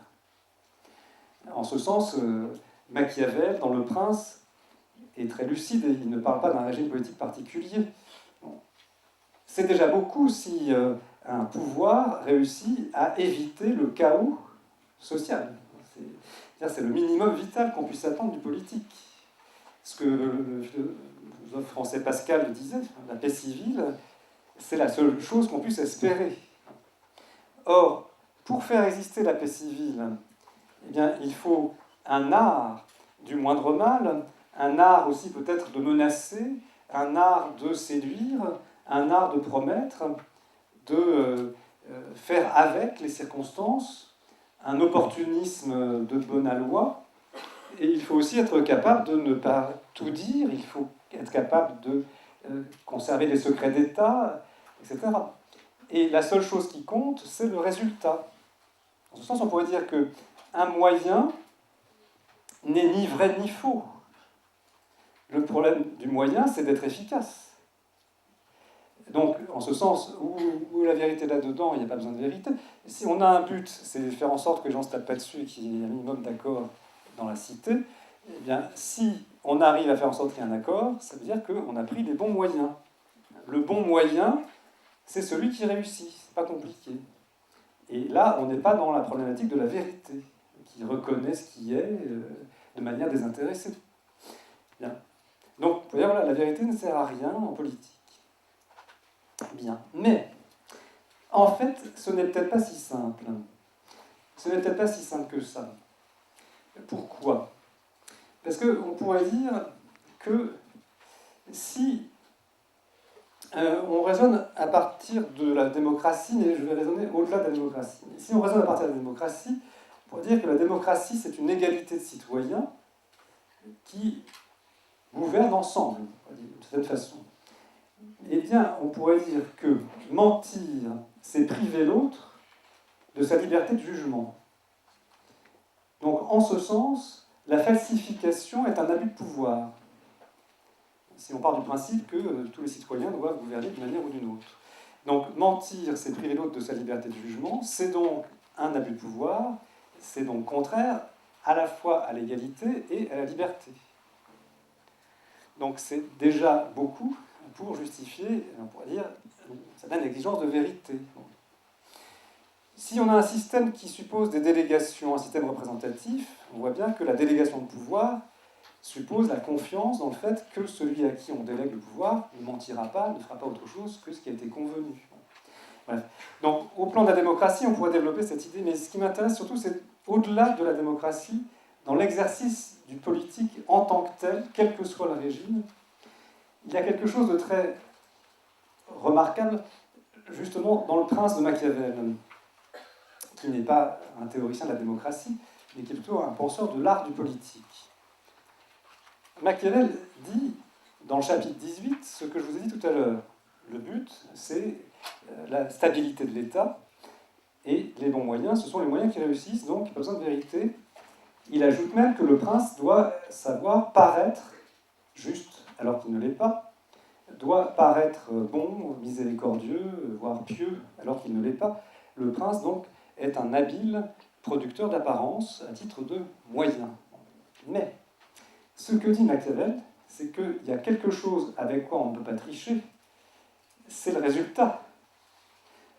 En ce sens, Machiavel, dans Le Prince, est très lucide et il ne parle pas d'un régime politique particulier. C'est déjà beaucoup si un pouvoir réussit à éviter le chaos social. C'est le minimum vital qu'on puisse attendre du politique. Ce que le philosophe français Pascal disait, la paix civile, c'est la seule chose qu'on puisse espérer. Or, pour faire exister la paix civile, eh bien, il faut un art du moindre mal, un art aussi peut-être de menacer, un art de séduire, un art de promettre, de faire avec les circonstances, un opportunisme de bonne aloi. Et il faut aussi être capable de ne pas tout dire, il faut être capable de conserver les secrets d'État, etc. Et la seule chose qui compte, c'est le résultat. En ce sens, on pourrait dire qu'un moyen n'est ni vrai ni faux. Le problème du moyen, c'est d'être efficace. Donc, en ce sens, où la vérité est là-dedans, il n'y a pas besoin de vérité. Si on a un but, c'est de faire en sorte que les gens ne se tapent pas dessus et qu'il y ait un minimum d'accord dans la cité, eh bien, si on arrive à faire en sorte qu'il y ait un accord, ça veut dire qu'on a pris les bons moyens. Le bon moyen, c'est celui qui réussit. C'est pas compliqué. Et là, on n'est pas dans la problématique de la vérité, qui reconnaît ce qui est de manière désintéressée. Bien. Donc, vous voyez, voilà, la vérité ne sert à rien en politique. Bien. Mais, en fait, ce n'est peut-être pas si simple. Ce n'est peut-être pas si simple que ça. Pourquoi? Parce qu'on pourrait dire que si on raisonne à partir de la démocratie, mais je vais raisonner au-delà de la démocratie. Si on raisonne à partir de la démocratie, on pourrait dire que la démocratie, c'est une égalité de citoyens qui gouvernent ensemble, d'une certaine façon. Eh bien, on pourrait dire que mentir, c'est priver l'autre de sa liberté de jugement. Donc, en ce sens, la falsification est un abus de pouvoir. Si on part du principe que tous les citoyens doivent gouverner d'une manière ou d'une autre. Donc, mentir, c'est priver l'autre de sa liberté de jugement, c'est donc un abus de pouvoir, c'est donc contraire à la fois à l'égalité et à la liberté. Donc c'est déjà beaucoup pour justifier, on pourrait dire, une certaine exigence de vérité. Si on a un système qui suppose des délégations, un système représentatif, on voit bien que la délégation de pouvoir suppose la confiance dans le fait que celui à qui on délègue le pouvoir ne mentira pas, ne fera pas autre chose que ce qui a été convenu. Bref. Donc, au plan de la démocratie, on pourrait développer cette idée, mais ce qui m'intéresse surtout, c'est au-delà de la démocratie, dans l'exercice du politique en tant que tel, quel que soit le régime, il y a quelque chose de très remarquable, justement, dans le Prince de Machiavel, qui n'est pas un théoricien de la démocratie, mais qui est plutôt un penseur de l'art du politique. Machiavel dit, dans le chapitre 18, ce que je vous ai dit tout à l'heure. Le but, c'est la stabilité de l'État, et les bons moyens, ce sont les moyens qui réussissent, donc il n'y a pas besoin de vérité. Il ajoute même que le prince doit savoir paraître juste alors qu'il ne l'est pas, doit paraître bon, miséricordieux, voire pieux alors qu'il ne l'est pas. Le prince, donc, est un habile producteur d'apparence à titre de moyen. Mais ce que dit Machiavel, c'est qu'il y a quelque chose avec quoi on ne peut pas tricher, c'est le résultat.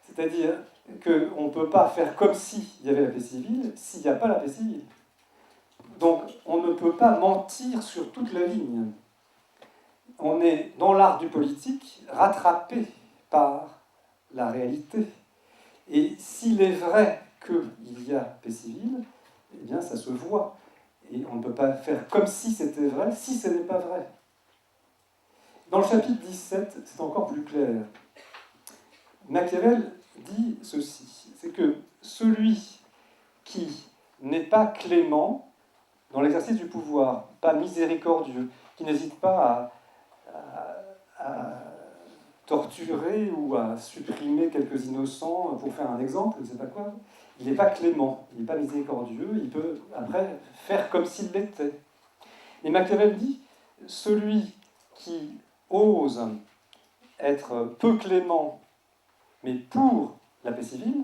C'est-à-dire qu'on ne peut pas faire comme s'il y avait la paix civile s'il n'y a pas la paix civile. Donc on ne peut pas mentir sur toute la ligne. On est, dans l'art du politique, rattrapé par la réalité. Et s'il est vrai qu'il y a paix civile, eh bien ça se voit. Et on ne peut pas faire comme si c'était vrai, si ce n'est pas vrai. Dans le chapitre 17, c'est encore plus clair. Machiavel dit ceci, c'est que celui qui n'est pas clément dans l'exercice du pouvoir, pas miséricordieux, qui n'hésite pas à torturer ou à supprimer quelques innocents pour faire un exemple, je ne sais pas quoi, il n'est pas clément, il n'est pas miséricordieux, il peut après faire comme s'il l'était. Et Machiavel dit, celui qui ose être peu clément, mais pour la paix civile,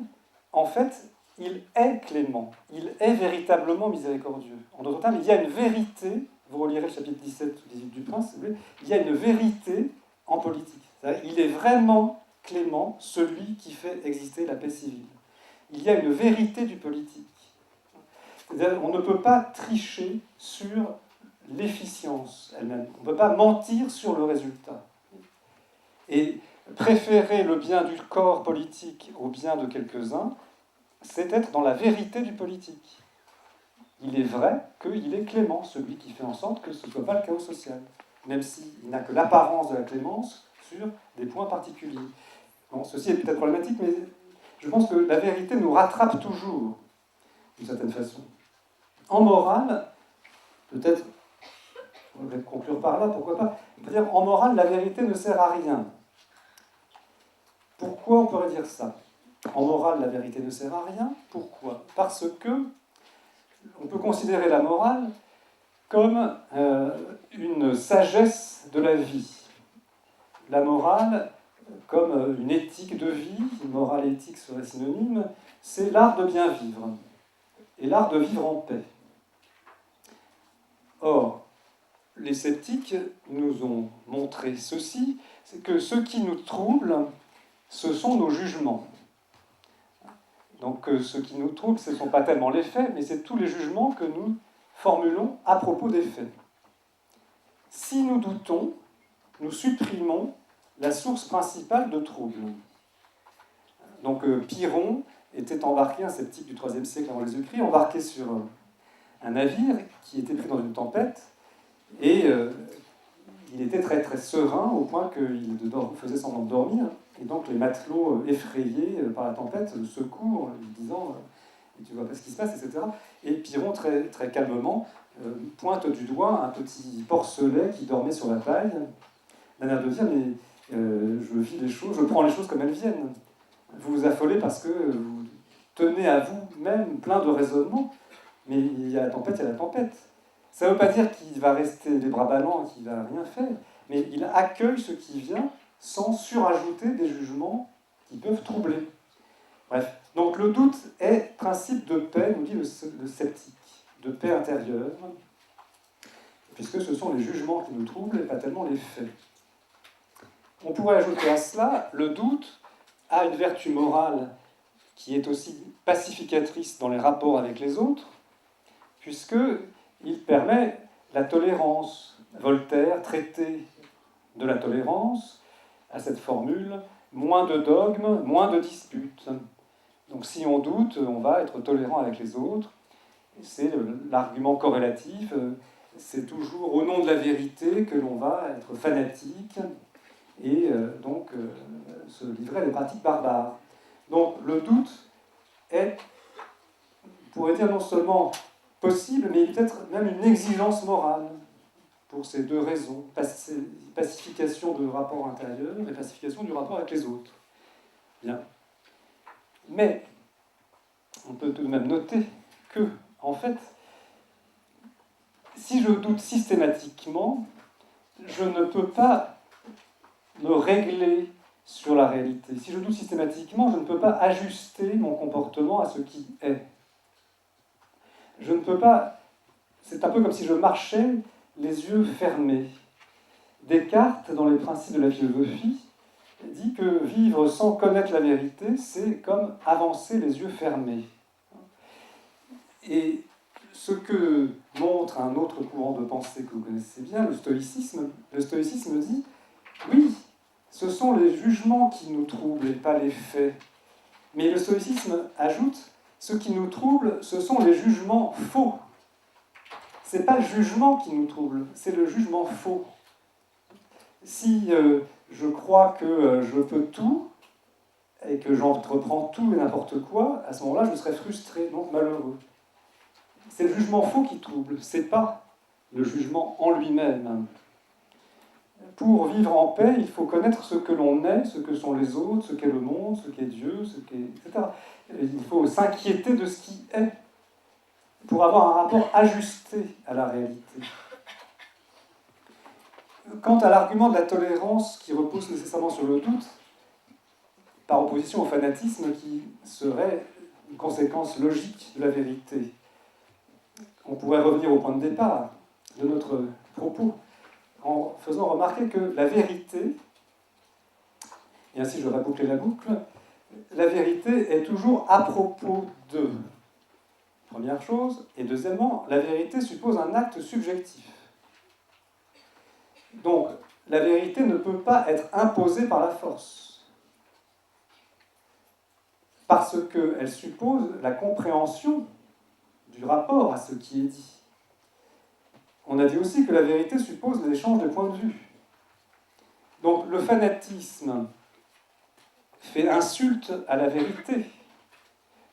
en fait, il est clément, il est véritablement miséricordieux. En d'autres termes, il y a une vérité, vous relirez le chapitre 17 ou 18 du Prince, il y a une vérité en politique. C'est-à-dire, il est vraiment clément, celui qui fait exister la paix civile. Il y a une vérité du politique. C'est-à-dire, on ne peut pas tricher sur l'efficience elle-même. On ne peut pas mentir sur le résultat. Et préférer le bien du corps politique au bien de quelques-uns, c'est être dans la vérité du politique. Il est vrai qu'il est clément, celui qui fait en sorte que ce ne soit pas le chaos social, même s'il n'a que l'apparence de la clémence sur des points particuliers. Bon, ceci est peut-être problématique, mais je pense que la vérité nous rattrape toujours, d'une certaine façon. En morale, peut-être, on va conclure par là, pourquoi pas, on peut dire en morale, la vérité ne sert à rien. Pourquoi on pourrait dire ça? En morale, la vérité ne sert à rien. Pourquoi? Parce que on peut considérer la morale comme une sagesse de la vie. La morale comme une éthique de vie, morale et éthique seraient synonymes, c'est l'art de bien vivre et l'art de vivre en paix. Or, les sceptiques nous ont montré ceci, c'est que ce qui nous trouble, ce sont nos jugements. Donc ce qui nous trouble, ce ne sont pas tellement les faits, mais c'est tous les jugements que nous formulons à propos des faits. Si nous doutons, nous supprimons la source principale de trouble. Donc Pyrrhon était embarqué, un sceptique du IIIe siècle avant Jésus-Christ, embarqué sur un navire qui était pris dans une tempête, et il était très très serein au point qu'il faisait semblant de dormir. Et donc les matelots, effrayés par la tempête, le secourent, lui disant « tu vois pas ce qui se passe », etc. Et Pyrrhon, très, très calmement, pointe du doigt un petit porcelet qui dormait sur la paille, d'un air de dire « mais je vis les choses, je prends les choses comme elles viennent. Vous vous affolez parce que vous tenez à vous-même plein de raisonnements, mais il y a la tempête, il y a la tempête. » Ça ne veut pas dire qu'il va rester les bras ballants et qu'il ne va rien faire, mais il accueille ce qui vient sans surajouter des jugements qui peuvent troubler. Bref, Donc le doute est principe de paix, nous dit le sceptique, de paix intérieure, puisque ce sont les jugements qui nous troublent et pas tellement les faits. On pourrait ajouter à cela, le doute a une vertu morale qui est aussi pacificatrice dans les rapports avec les autres, puisqu'il permet la tolérance. Voltaire traitait de la tolérance à cette formule, moins de dogmes, moins de disputes. Donc si on doute, on va être tolérant avec les autres. C'est l'argument corrélatif, c'est toujours au nom de la vérité que l'on va être fanatique et donc se livrer à des pratiques barbares. Donc le doute est, on pourrait dire, non seulement possible, mais peut-être même une exigence morale pour ces deux raisons, pacification du rapport intérieur et pacification du rapport avec les autres. Bien. Mais on peut tout de même noter que, en fait, si je doute systématiquement, je ne peux pas me régler sur la réalité. Si je doute systématiquement, je ne peux pas ajuster mon comportement à ce qui est. Je ne peux pas... C'est un peu comme si je marchais les yeux fermés. Descartes, dans les principes de la philosophie, dit que vivre sans connaître la vérité, c'est comme avancer les yeux fermés. Et ce que montre un autre courant de pensée que vous connaissez bien, le stoïcisme dit, oui, ce sont les jugements qui nous troublent et pas les faits. Mais le stoïcisme ajoute, ce qui nous trouble, ce sont les jugements faux. Ce n'est pas le jugement qui nous trouble, c'est le jugement faux. Si je crois que je peux tout, et que j'entreprends tout et n'importe quoi, à ce moment-là, je serais frustré, donc malheureux. C'est le jugement faux qui trouble, c'est pas le jugement en lui-même. Pour vivre en paix, il faut connaître ce que l'on est, ce que sont les autres, ce qu'est le monde, ce qu'est Dieu, etc. Il faut s'inquiéter de ce qui est, pour avoir un rapport ajusté à la réalité. Quant à l'argument de la tolérance qui repose nécessairement sur le doute, par opposition au fanatisme qui serait une conséquence logique de la vérité, on pourrait revenir au point de départ de notre propos en faisant remarquer que la vérité, et ainsi je vais boucler la boucle, la vérité est toujours à propos de. Première chose. Et deuxièmement, la vérité suppose un acte subjectif. Donc, la vérité ne peut pas être imposée par la force, parce qu'elle suppose la compréhension du rapport à ce qui est dit. On a dit aussi que la vérité suppose l'échange de points de vue. Donc, le fanatisme fait insulte à la vérité.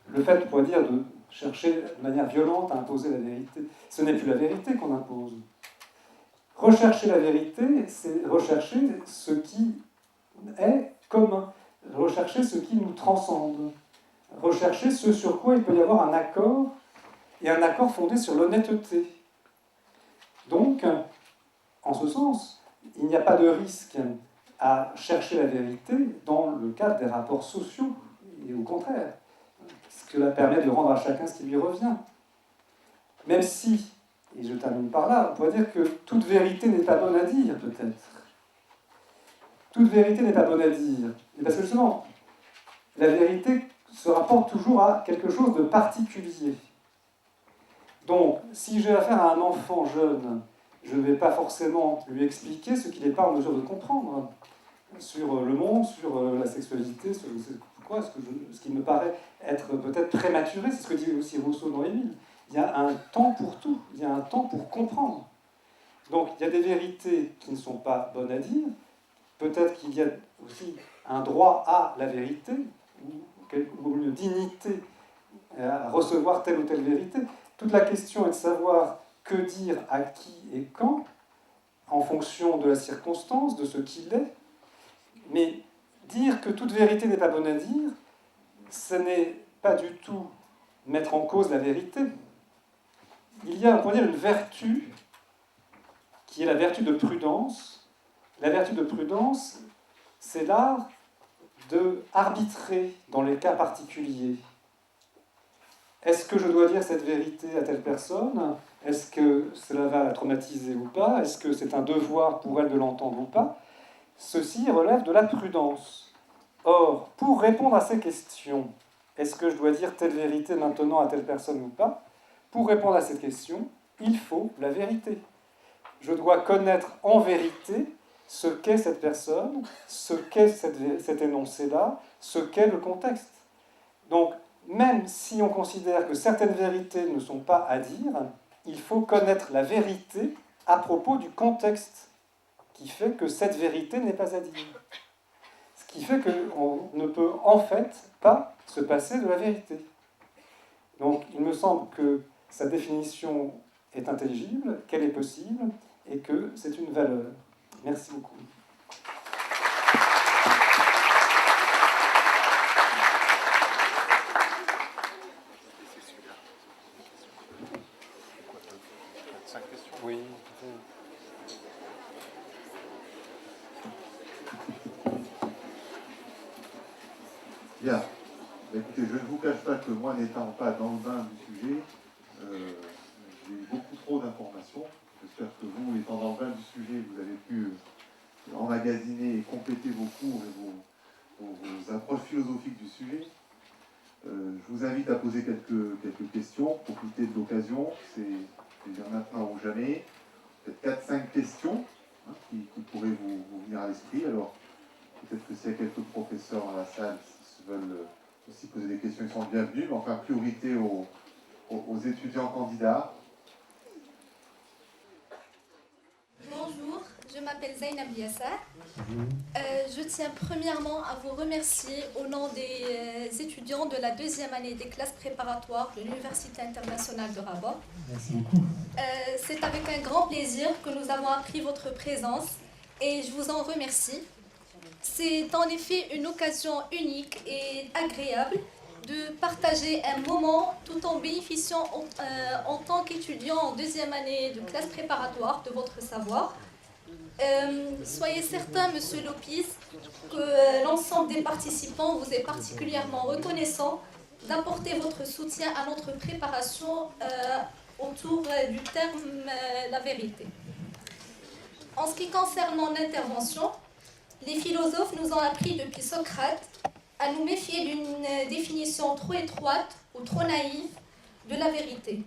Le fait, on pourrait dire, de chercher de manière violente à imposer la vérité, ce n'est plus la vérité qu'on impose. Rechercher la vérité, c'est rechercher ce qui est commun, rechercher ce qui nous transcende, rechercher ce sur quoi il peut y avoir un accord, et un accord fondé sur l'honnêteté. Donc, en ce sens, il n'y a pas de risque à chercher la vérité dans le cadre des rapports sociaux, et au contraire, cela permet de rendre à chacun ce qui lui revient. Même si, et je termine par là, on pourrait dire que toute vérité n'est pas bonne à dire, peut-être. Toute vérité n'est pas bonne à dire. Et parce que justement, la vérité se rapporte toujours à quelque chose de particulier. Donc, si j'ai affaire à un enfant jeune, je ne vais pas forcément lui expliquer ce qu'il n'est pas en mesure de comprendre sur le monde, sur la sexualité, sur ce qui me paraît être peut-être prématuré, c'est ce que dit aussi Rousseau dans Émile. Il y a un temps pour tout, il y a un temps pour comprendre. Donc il y a des vérités qui ne sont pas bonnes à dire, peut-être qu'il y a aussi un droit à la vérité, ou une dignité à recevoir telle ou telle vérité. Toute la question est de savoir que dire à qui et quand, en fonction de la circonstance, de ce qu'il est. Mais dire que toute vérité n'est pas bonne à dire, ce n'est pas du tout mettre en cause la vérité. Il y a, on pourrait dire, une vertu qui est la vertu de prudence. La vertu de prudence, c'est l'art de arbitrer dans les cas particuliers. Est-ce que je dois dire cette vérité à telle personne? Est-ce que cela va la traumatiser ou pas? Est-ce que c'est un devoir pour elle de l'entendre ou pas? Ceci relève de la prudence. Or, pour répondre à ces questions, est-ce que je dois dire telle vérité maintenant à telle personne ou pas? Pour répondre à cette question, il faut la vérité. Je dois connaître en vérité ce qu'est cette personne, ce qu'est cet énoncé-là, ce qu'est le contexte. Donc, même si on considère que certaines vérités ne sont pas à dire, il faut connaître la vérité à propos du contexte qui fait que cette vérité n'est pas à dire. Ce qui fait qu'on ne peut en fait pas se passer de la vérité. Donc, il me semble que sa définition est intelligible, qu'elle est possible, et que c'est une valeur. Merci beaucoup. Oui. Bien. Écoutez, je ne vous cache pas que moi, n'étant pas dans le bain du sujet, j'ai eu beaucoup trop d'informations. J'espère que vous, étant dans le bain du sujet, vous avez pu emmagasiner et compléter vos cours et vos approches philosophiques du sujet. Je vous invite à poser quelques questions, profiter de l'occasion. C'est dire maintenant ou jamais. Peut-être 4-5 questions qui pourraient vous venir à l'esprit. Alors, peut-être que s'il y a quelques professeurs dans la salle qui veulent aussi poser des questions, ils sont bienvenus. Mais enfin, priorité aux étudiants candidats. Bonjour, je m'appelle Zainab Yassar. Je tiens premièrement à vous remercier au nom des étudiants de la deuxième année des classes préparatoires de l'Université internationale de Rabat. Merci beaucoup. C'est avec un grand plaisir que nous avons appris votre présence et je vous en remercie. C'est en effet une occasion unique et agréable de partager un moment tout en bénéficiant en tant qu'étudiant en deuxième année de classe préparatoire de votre savoir. Soyez certain, Monsieur Lopis, que l'ensemble des participants vous est particulièrement reconnaissant d'apporter votre soutien à notre préparation autour du terme la vérité. En ce qui concerne mon intervention, les philosophes nous ont appris depuis Socrate à nous méfier d'une définition trop étroite ou trop naïve de la vérité.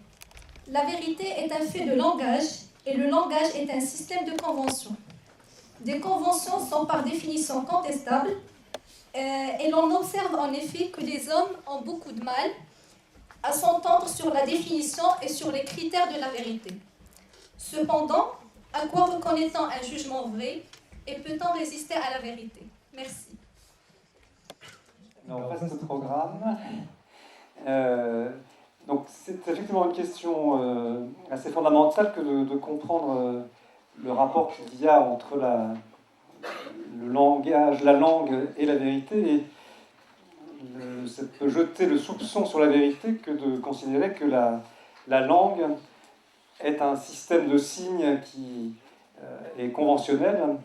La vérité est un fait de langage et le langage est un système de conventions. Des conventions sont par définition contestables et l'on observe en effet que les hommes ont beaucoup de mal à s'entendre sur la définition et sur les critères de la vérité. Cependant, à quoi reconnaît-on un jugement vrai et peut-on résister à la vérité? Merci. Alors, on passe au programme. Donc, c'est effectivement une question assez fondamentale que de comprendre le rapport qu'il y a entre le langage, la langue et la vérité. Et ça peut jeter le soupçon sur la vérité que de considérer que la langue est un système de signes qui est conventionnel.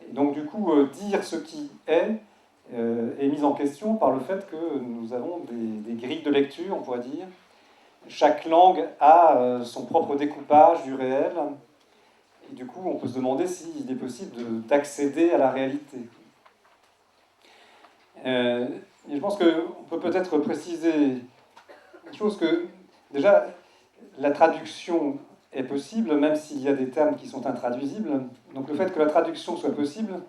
Et donc, du coup, dire ce qui est mis en question par le fait que nous avons des grilles de lecture, on pourrait dire. Chaque langue a son propre découpage du réel. Et du coup, on peut se demander s'il est possible d'accéder à la réalité. Et je pense qu'on peut peut-être préciser une chose que, déjà, la traduction est possible, même s'il y a des termes qui sont intraduisibles. Donc le fait que la traduction soit possible,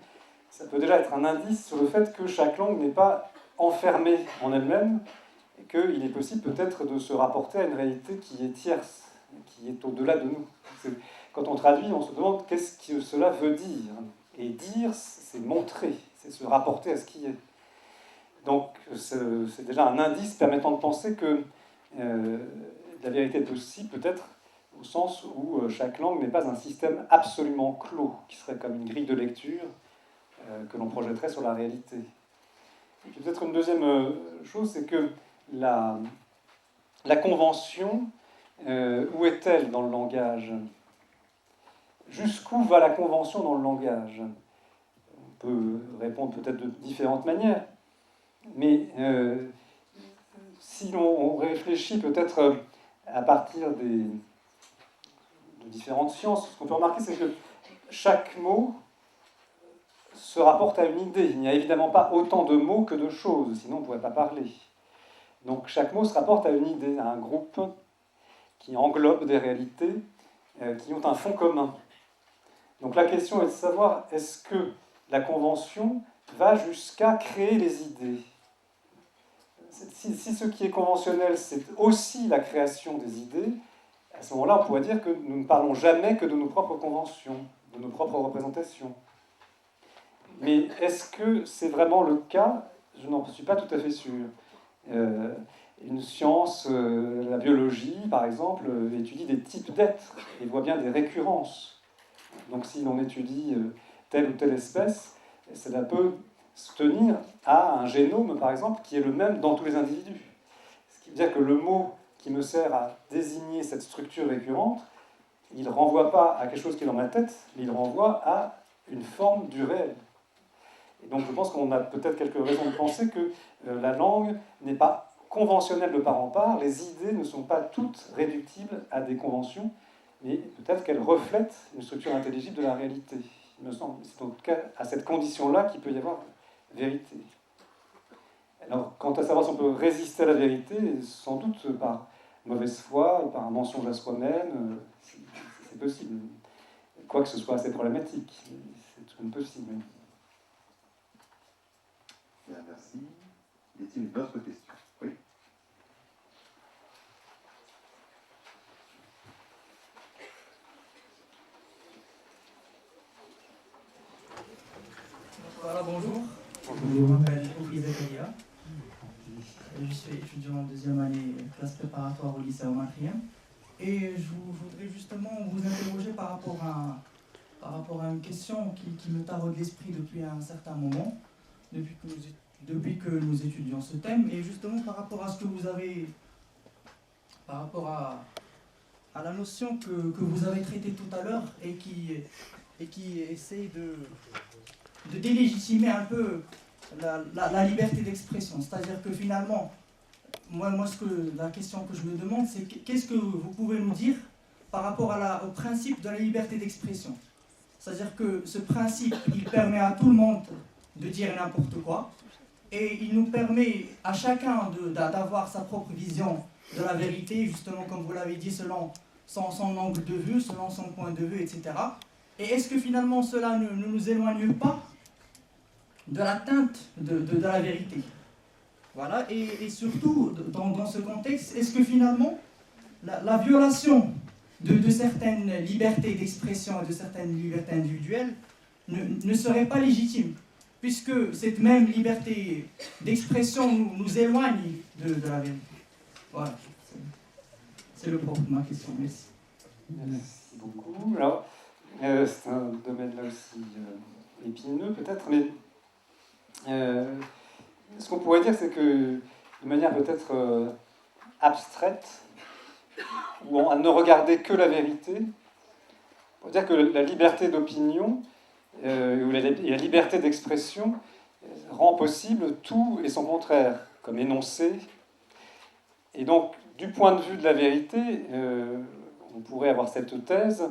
ça peut déjà être un indice sur le fait que chaque langue n'est pas enfermée en elle-même, et qu'il est possible peut-être de se rapporter à une réalité qui est tierce, qui est au-delà de nous. Quand on traduit, on se demande qu'est-ce que cela veut dire. Et dire, c'est montrer, c'est se rapporter à ce qui est. Donc c'est déjà un indice permettant de penser que la vérité est possible, peut-être au sens où chaque langue n'est pas un système absolument clos, qui serait comme une grille de lecture que l'on projetterait sur la réalité. Et puis peut-être une deuxième chose, c'est que la convention, où est-elle dans le langage? Jusqu'où va la convention dans le langage? On peut répondre peut-être de différentes manières, mais si l'on réfléchit peut-être à partir de différentes sciences, ce qu'on peut remarquer, c'est que chaque mot se rapporte à une idée. Il n'y a évidemment pas autant de mots que de choses, sinon on ne pourrait pas parler. Donc chaque mot se rapporte à une idée, à un groupe qui englobe des réalités qui ont un fond commun. Donc la question est de savoir, est-ce que la convention va jusqu'à créer les idées ? Si ce qui est conventionnel, c'est aussi la création des idées, à ce moment-là, on pourrait dire que nous ne parlons jamais que de nos propres conventions, de nos propres représentations. Mais est-ce que c'est vraiment le cas ? Je n'en suis pas tout à fait sûr. Une science, la biologie, par exemple, étudie des types d'êtres et voit bien des récurrences. Donc si l'on étudie telle ou telle espèce, cela peut se tenir à un génome, par exemple, qui est le même dans tous les individus. Ce qui veut dire que le mot qui me sert à désigner cette structure récurrente, il ne renvoie pas à quelque chose qui est dans ma tête, mais il renvoie à une forme du réel. Et donc je pense qu'on a peut-être quelques raisons de penser que la langue n'est pas conventionnelle de part en part, les idées ne sont pas toutes réductibles à des conventions, mais peut-être qu'elles reflètent une structure intelligible de la réalité. Il me semble, c'est en tout cas à cette condition-là qu'il peut y avoir vérité. Alors, quant à savoir si on peut résister à la vérité, sans doute par mauvaise foi ou par un mensonge à soi-même, c'est possible. Quoique ce soit assez problématique, c'est tout de même possible. Bien, merci. Y a-t-il une autre question ? Oui. Voilà, bonjour. Je m'appelle Oufri Zakaria. Je suis étudiant en deuxième année classe préparatoire au lycée Omatrien. Et je voudrais justement vous interroger par rapport à une question qui me taraude l'esprit depuis un certain moment, depuis que nous étudions ce thème, et justement par rapport à ce que vous avez, par rapport à la notion que vous avez traitée tout à l'heure et qui essaye de délégitimer un peu la liberté d'expression. C'est-à-dire que finalement, la question que je me demande, c'est qu'est-ce que vous pouvez nous dire par rapport au principe de la liberté d'expression. C'est-à-dire que ce principe, il permet à tout le monde de dire n'importe quoi, et il nous permet à chacun d'avoir sa propre vision de la vérité, justement comme vous l'avez dit, selon son angle de vue, selon son point de vue, etc. Et est-ce que finalement cela ne nous éloigne pas de l'atteinte de la vérité? Voilà, et surtout, dans ce contexte, est-ce que finalement, la violation de certaines libertés d'expression et de certaines libertés individuelles ne serait pas légitime, puisque cette même liberté d'expression nous éloigne de la vérité. Voilà, c'est le propos de ma question. Merci. Merci beaucoup. Alors, c'est un domaine là aussi épineux peut-être, mais ce qu'on pourrait dire, c'est que de manière peut-être abstraite, ou à ne regarder que la vérité, on peut dire que la liberté d'opinion ou la liberté d'expression rend possible tout et son contraire, comme énoncé. Et donc, du point de vue de la vérité, on pourrait avoir cette thèse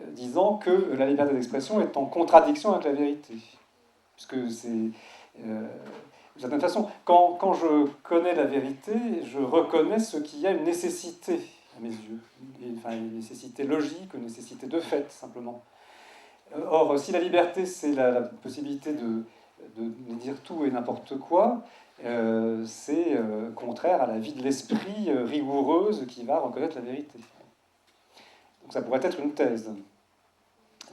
disant que la liberté d'expression est en contradiction avec la vérité. Puisque c'est... d'une certaine façon, quand je connais la vérité, je reconnais ce qui a une nécessité à mes yeux. Enfin, une nécessité logique, une nécessité de fait, simplement. Or, si la liberté, c'est la possibilité de dire tout et n'importe quoi, c'est contraire à la vie de l'esprit rigoureuse qui va reconnaître la vérité. Donc ça pourrait être une thèse.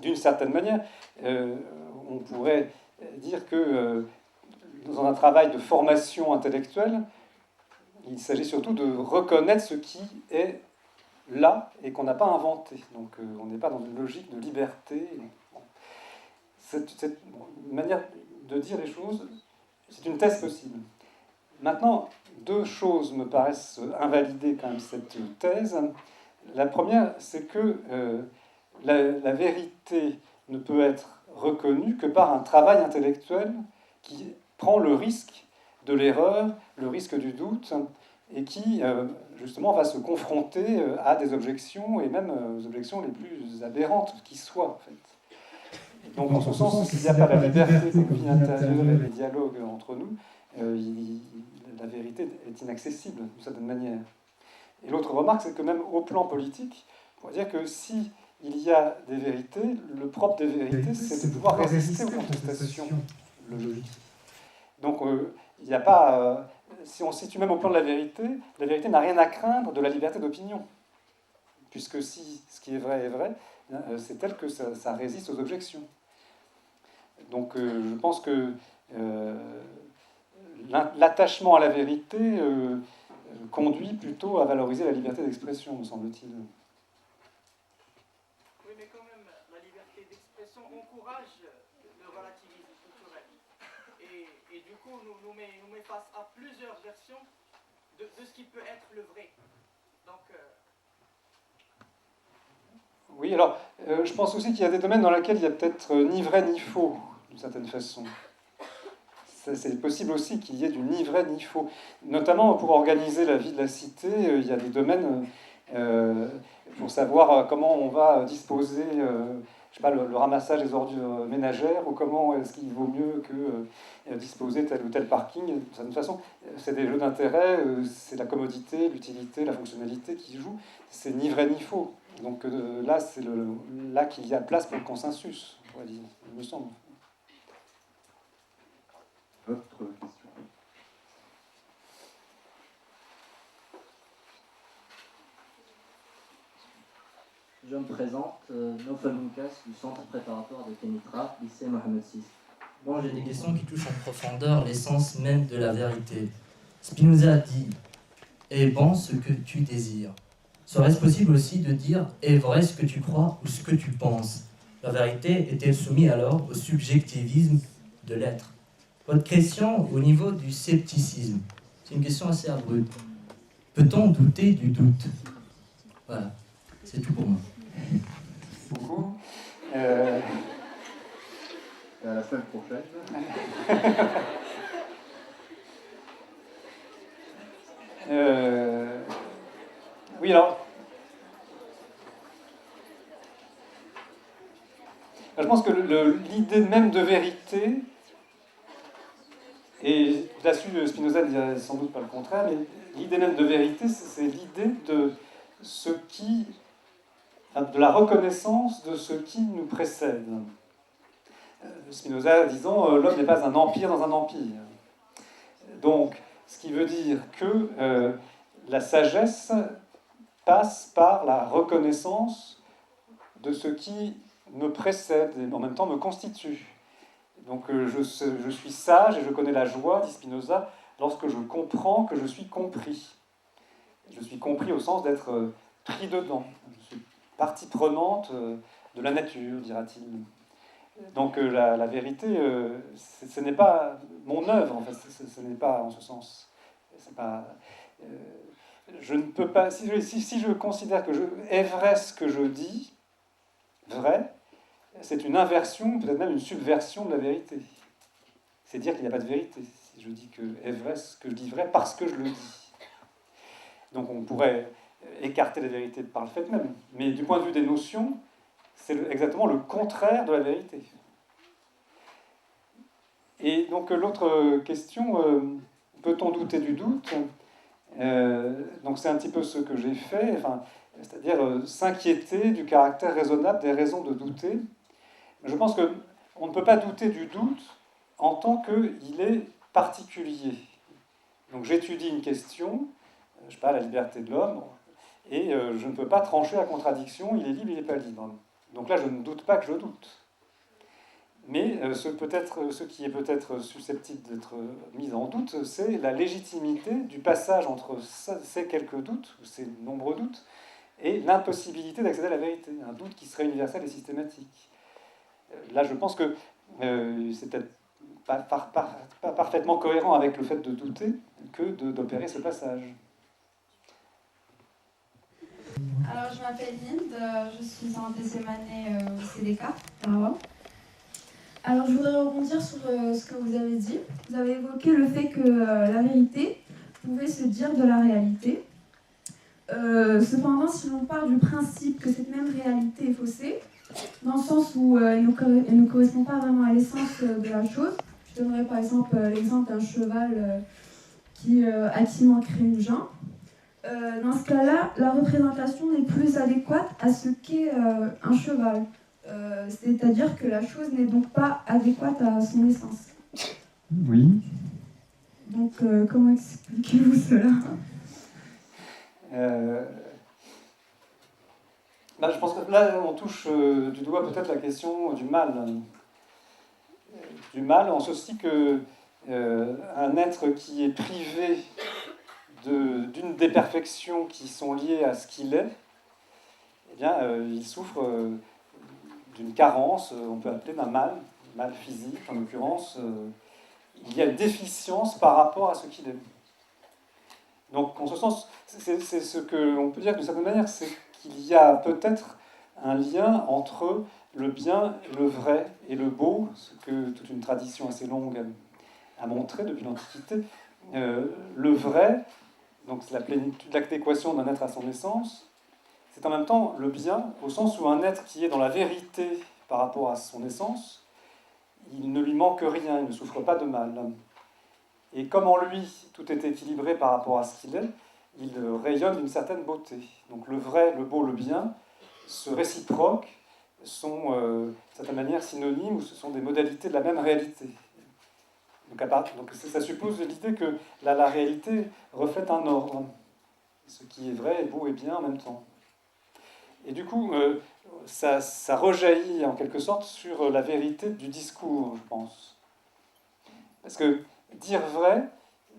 D'une certaine manière, on pourrait dire que dans un travail de formation intellectuelle, il s'agit surtout de reconnaître ce qui est là et qu'on n'a pas inventé. Donc on n'est pas dans une logique de liberté. Cette manière de dire les choses, c'est une thèse possible. Maintenant, deux choses me paraissent invalider quand même cette thèse. La première, c'est que la vérité ne peut être reconnue que par un travail intellectuel qui prend le risque de l'erreur, le risque du doute, et qui, justement, va se confronter à des objections, et même aux objections les plus aberrantes qui soient, en fait. Donc, en ce sens, s'il n'y a pas la liberté comme vie intérieure et les dialogues entre nous, la vérité est inaccessible, d'une certaine manière. Et l'autre remarque, c'est que même au plan politique, on pourrait dire que si il y a des vérités, le propre des vérités, c'est de pouvoir résister aux contestations logiques. Donc, il n'y a pas... si on se situe même au plan de la vérité n'a rien à craindre de la liberté d'opinion. Puisque si ce qui est vrai, c'est tel que ça résiste aux objections. Donc, je pense que l'attachement à la vérité conduit plutôt à valoriser la liberté d'expression, me semble-t-il. Oui, mais quand même, la liberté d'expression encourage le relativisme culturel. Et du coup, nous met face à plusieurs versions de ce qui peut être le vrai. Donc... Oui, alors, je pense aussi qu'il y a des domaines dans lesquels il y a peut-être ni vrai ni faux, d'une certaine façon. C'est possible aussi qu'il y ait du ni vrai ni faux. Notamment pour organiser la vie de la cité, il y a des domaines pour savoir comment on va disposer, je sais pas, le ramassage des ordures ménagères, ou comment est-ce qu'il vaut mieux que disposer tel ou tel parking. De toute façon, c'est des jeux d'intérêt, c'est la commodité, l'utilité, la fonctionnalité qui jouent. C'est ni vrai ni faux. Donc là, c'est là qu'il y a place pour le consensus, on pourrait dire, il me semble. Autre question. Je me présente, Nofal Moukas, du centre préparatoire de Kenitra, lycée Mohamed VI. Bon, j'ai des questions qui touchent en profondeur l'essence même de la vérité. Spinoza dit « Est bon ce que tu désires ». Serait-ce possible aussi de dire « Est vrai ce que tu crois ou ce que tu penses ?» La vérité est-elle soumise alors au subjectivisme de l'être? Votre question au niveau du scepticisme, c'est une question assez abrupte. Peut-on douter du doute? Voilà, c'est tout pour moi. Beaucoup. Et à la semaine prochaine. Oui, alors. Je pense que l'idée même de vérité, et là-dessus Spinoza ne dirait sans doute pas le contraire, mais l'idée même de vérité, c'est l'idée de ce qui, de la reconnaissance de ce qui nous précède. Spinoza disant l'homme n'est pas un empire dans un empire. Donc, ce qui veut dire que la sagesse passe par la reconnaissance de ce qui me précède et en même temps me constitue. Donc je suis sage et je connais la joie, dit Spinoza, lorsque je comprends que je suis compris. Je suis compris au sens d'être pris dedans. Je suis partie prenante de la nature, dira-t-il. Donc la vérité, ce n'est pas mon œuvre, en fait, ce n'est pas en ce sens. C'est pas, je ne peux pas, si je considère que est vrai ce que je dis, vrai, c'est une inversion, peut-être même une subversion de la vérité. C'est dire qu'il n'y a pas de vérité. Si je dis que est vrai ce que je dis vrai parce que je le dis. Donc on pourrait écarter la vérité par le fait même. Mais du point de vue des notions, c'est exactement le contraire de la vérité. Et donc l'autre question, peut-on douter du doute? Donc c'est un petit peu ce que j'ai fait, c'est-à-dire s'inquiéter du caractère raisonnable des raisons de douter. Je pense qu'on ne peut pas douter du doute en tant qu'il est particulier. Donc j'étudie une question, je sais pas, la liberté de l'homme, et je ne peux pas trancher la contradiction, il est libre, il n'est pas libre. Donc là, je ne doute pas que je doute. Mais ce qui est peut-être susceptible d'être mis en doute, c'est la légitimité du passage entre ces quelques doutes, ou ces nombreux doutes, et l'impossibilité d'accéder à la vérité, un doute qui serait universel et systématique. Là, je pense que c'est peut-être pas parfaitement cohérent avec le fait de douter que d'opérer ce passage. Alors, je m'appelle Linde, je suis en deuxième année au CDK, Maroc. Alors, je voudrais rebondir sur ce que vous avez dit. Vous avez évoqué le fait que la vérité pouvait se dire de la réalité. Cependant, si l'on part du principe que cette même réalité est faussée, dans le sens où elle ne correspond pas vraiment à l'essence de la chose, je donnerai par exemple l'exemple d'un cheval à qui manquerait une jambe. Dans ce cas-là, la représentation n'est plus adéquate à ce qu'est un cheval. C'est-à-dire que la chose n'est donc pas adéquate à son essence. Oui. Donc, comment expliquez-vous cela ? Je pense que là, on touche du doigt peut-être la question du mal. Du mal, en ceci que un être qui est privé d'une des perfections qui sont liées à ce qu'il est, eh bien, il souffre d'une carence, on peut appeler d'un mal physique en l'occurrence. Il y a une déficience par rapport à ce qu'il est. Donc, en ce sens, c'est ce qu'on peut dire d'une certaine manière, c'est qu'il y a peut-être un lien entre le bien, le vrai et le beau, ce que toute une tradition assez longue a montré depuis l'Antiquité. Le vrai, donc c'est la plénitude, l'adéquation d'un être à son essence, c'est en même temps le bien, au sens où un être qui est dans la vérité par rapport à son essence, il ne lui manque rien, il ne souffre pas de mal. Et comme en lui, tout est équilibré par rapport à ce qu'il est, il rayonne d'une certaine beauté. Donc le vrai, le beau, le bien, se réciproquent, sont d'une certaine manière synonymes, ou ce sont des modalités de la même réalité. Donc ça suppose l'idée que la réalité reflète un ordre. Ce qui est vrai, est beau et bien en même temps. Et du coup, ça rejaillit en quelque sorte sur la vérité du discours, je pense. Parce que dire vrai,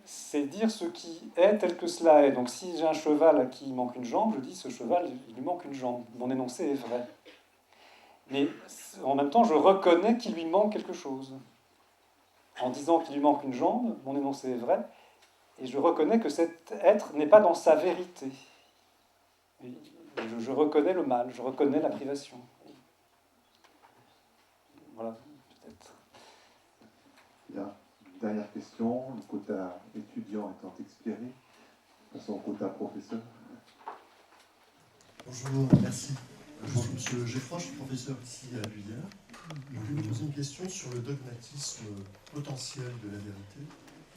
c'est dire ce qui est tel que cela est. Donc si j'ai un cheval à qui il manque une jambe, je dis ce cheval, il lui manque une jambe. Mon énoncé est vrai. Mais en même temps, je reconnais qu'il lui manque quelque chose. En disant qu'il lui manque une jambe, mon énoncé est vrai, et je reconnais que cet être n'est pas dans sa vérité. Je reconnais le mal, je reconnais la privation. Voilà, peut-être. Bien. Dernière question, le quota étudiant étant expiré, passons au quota professeur. Bonjour, merci. Je suis M. Geffroy, je suis professeur ici à l'UIR. Je vais vous poser une question sur le dogmatisme potentiel de la vérité.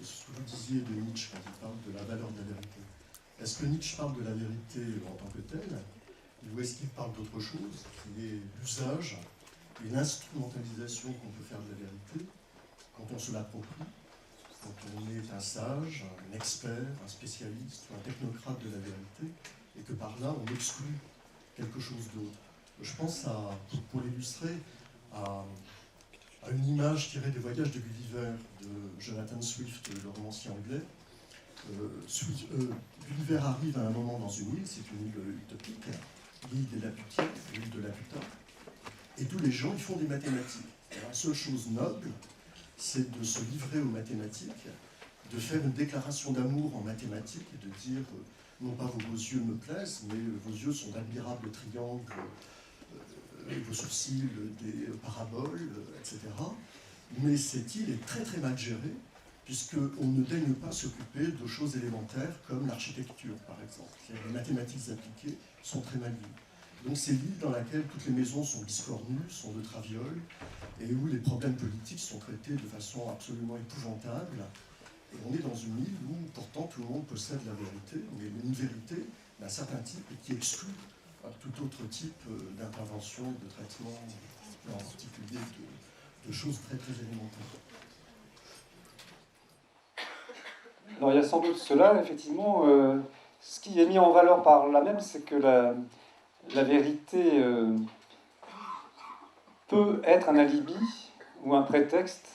Ce que vous disiez de Nietzsche quand il parle de la valeur de la vérité. Est-ce que Nietzsche parle de la vérité en tant que telle, ou est-ce qu'il parle d'autre chose, qui est l'usage et l'instrumentalisation qu'on peut faire de la vérité quand on se l'approprie, quand on est un sage, un expert, un spécialiste ou un technocrate de la vérité, et que par là on exclut quelque chose d'autre. Je pense, pour l'illustrer, à une image tirée des Voyages de Gulliver de Jonathan Swift, le romancier anglais. Gulliver arrive à un moment dans une île, c'est une île utopique, l'île des Laputiens, l'île de Laputa, et tous les gens ils font des mathématiques. Et la seule chose noble, c'est de se livrer aux mathématiques, de faire une déclaration d'amour en mathématiques et de dire non pas vos yeux me plaisent, mais vos yeux sont d'admirables triangles, vos sourcils des paraboles, etc. Mais cette île est très très mal gérée, puisqu'on ne daigne pas s'occuper de choses élémentaires comme l'architecture, par exemple. Les mathématiques appliquées sont très mal vues. Donc c'est l'île dans laquelle toutes les maisons sont biscornues, sont de traviole, et où les problèmes politiques sont traités de façon absolument épouvantable. Et on est dans une île où pourtant tout le monde possède la vérité, mais une vérité d'un certain type et qui exclut tout autre type d'intervention, de traitement, en particulier de choses très très élémentaires. Alors il y a sans doute cela, effectivement. Ce qui est mis en valeur par là même, c'est que la vérité peut être un alibi ou un prétexte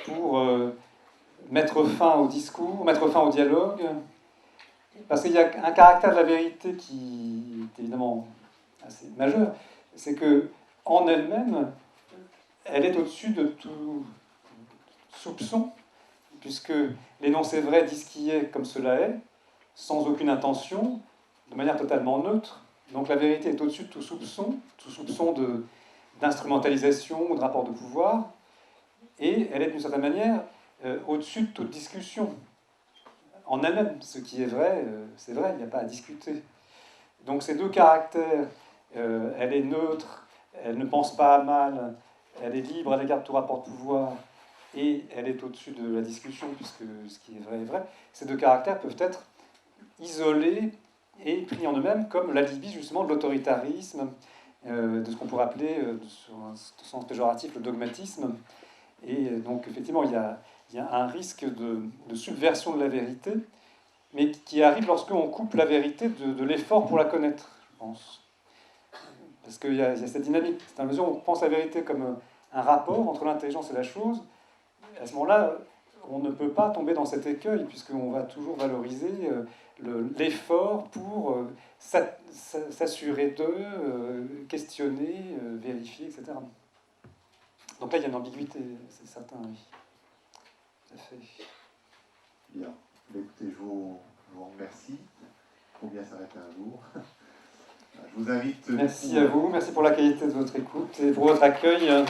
pour mettre fin au discours, mettre fin au dialogue, parce qu'il y a un caractère de la vérité qui est évidemment assez majeur, c'est que en elle-même, elle est au-dessus de tout soupçon, puisque l'énoncé vrai dit ce qui est comme cela est, sans aucune intention, de manière totalement neutre. Donc la vérité est au-dessus de tout soupçon d'instrumentalisation ou de rapport de pouvoir, et elle est d'une certaine manière au-dessus de toute discussion. en elle-même. Ce qui est vrai, c'est vrai, il n'y a pas à discuter. Donc ces deux caractères, elle est neutre, elle ne pense pas à mal, elle est libre à l'égard de tout rapport de pouvoir, et elle est au-dessus de la discussion, puisque ce qui est vrai est vrai. Ces deux caractères peuvent être isolés et pris en eux-mêmes comme l'alibi justement de l'autoritarisme, de ce qu'on pourrait appeler, sur un sens péjoratif, le dogmatisme. Et donc effectivement, il y a un risque de subversion de la vérité, mais qui arrive lorsqu'on coupe la vérité de l'effort pour la connaître, je pense. Parce qu'il y a cette dynamique. C'est à mesure où on pense la vérité comme un rapport entre l'intelligence et la chose, à ce moment-là, on ne peut pas tomber dans cet écueil, puisqu'on va toujours valoriser l'effort pour s'assurer d'eux, questionner, vérifier, etc. Donc là, il y a une ambiguïté, c'est certain, oui. Tout à fait. Bien. Écoutez, je vous remercie. Il faut bien s'arrêter un jour. Je vous invite... Merci à vous, merci pour la qualité de votre écoute et pour votre accueil.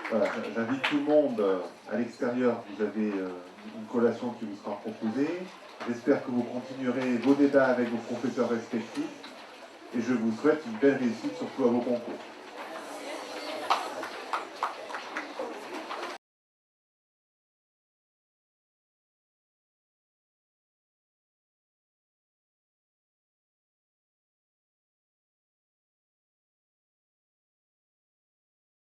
Voilà, j'invite tout le monde à l'extérieur. Vous avez une collation qui vous sera proposée. J'espère que vous continuerez vos débats avec vos professeurs respectifs. Et je vous souhaite une belle réussite, surtout à vos concours.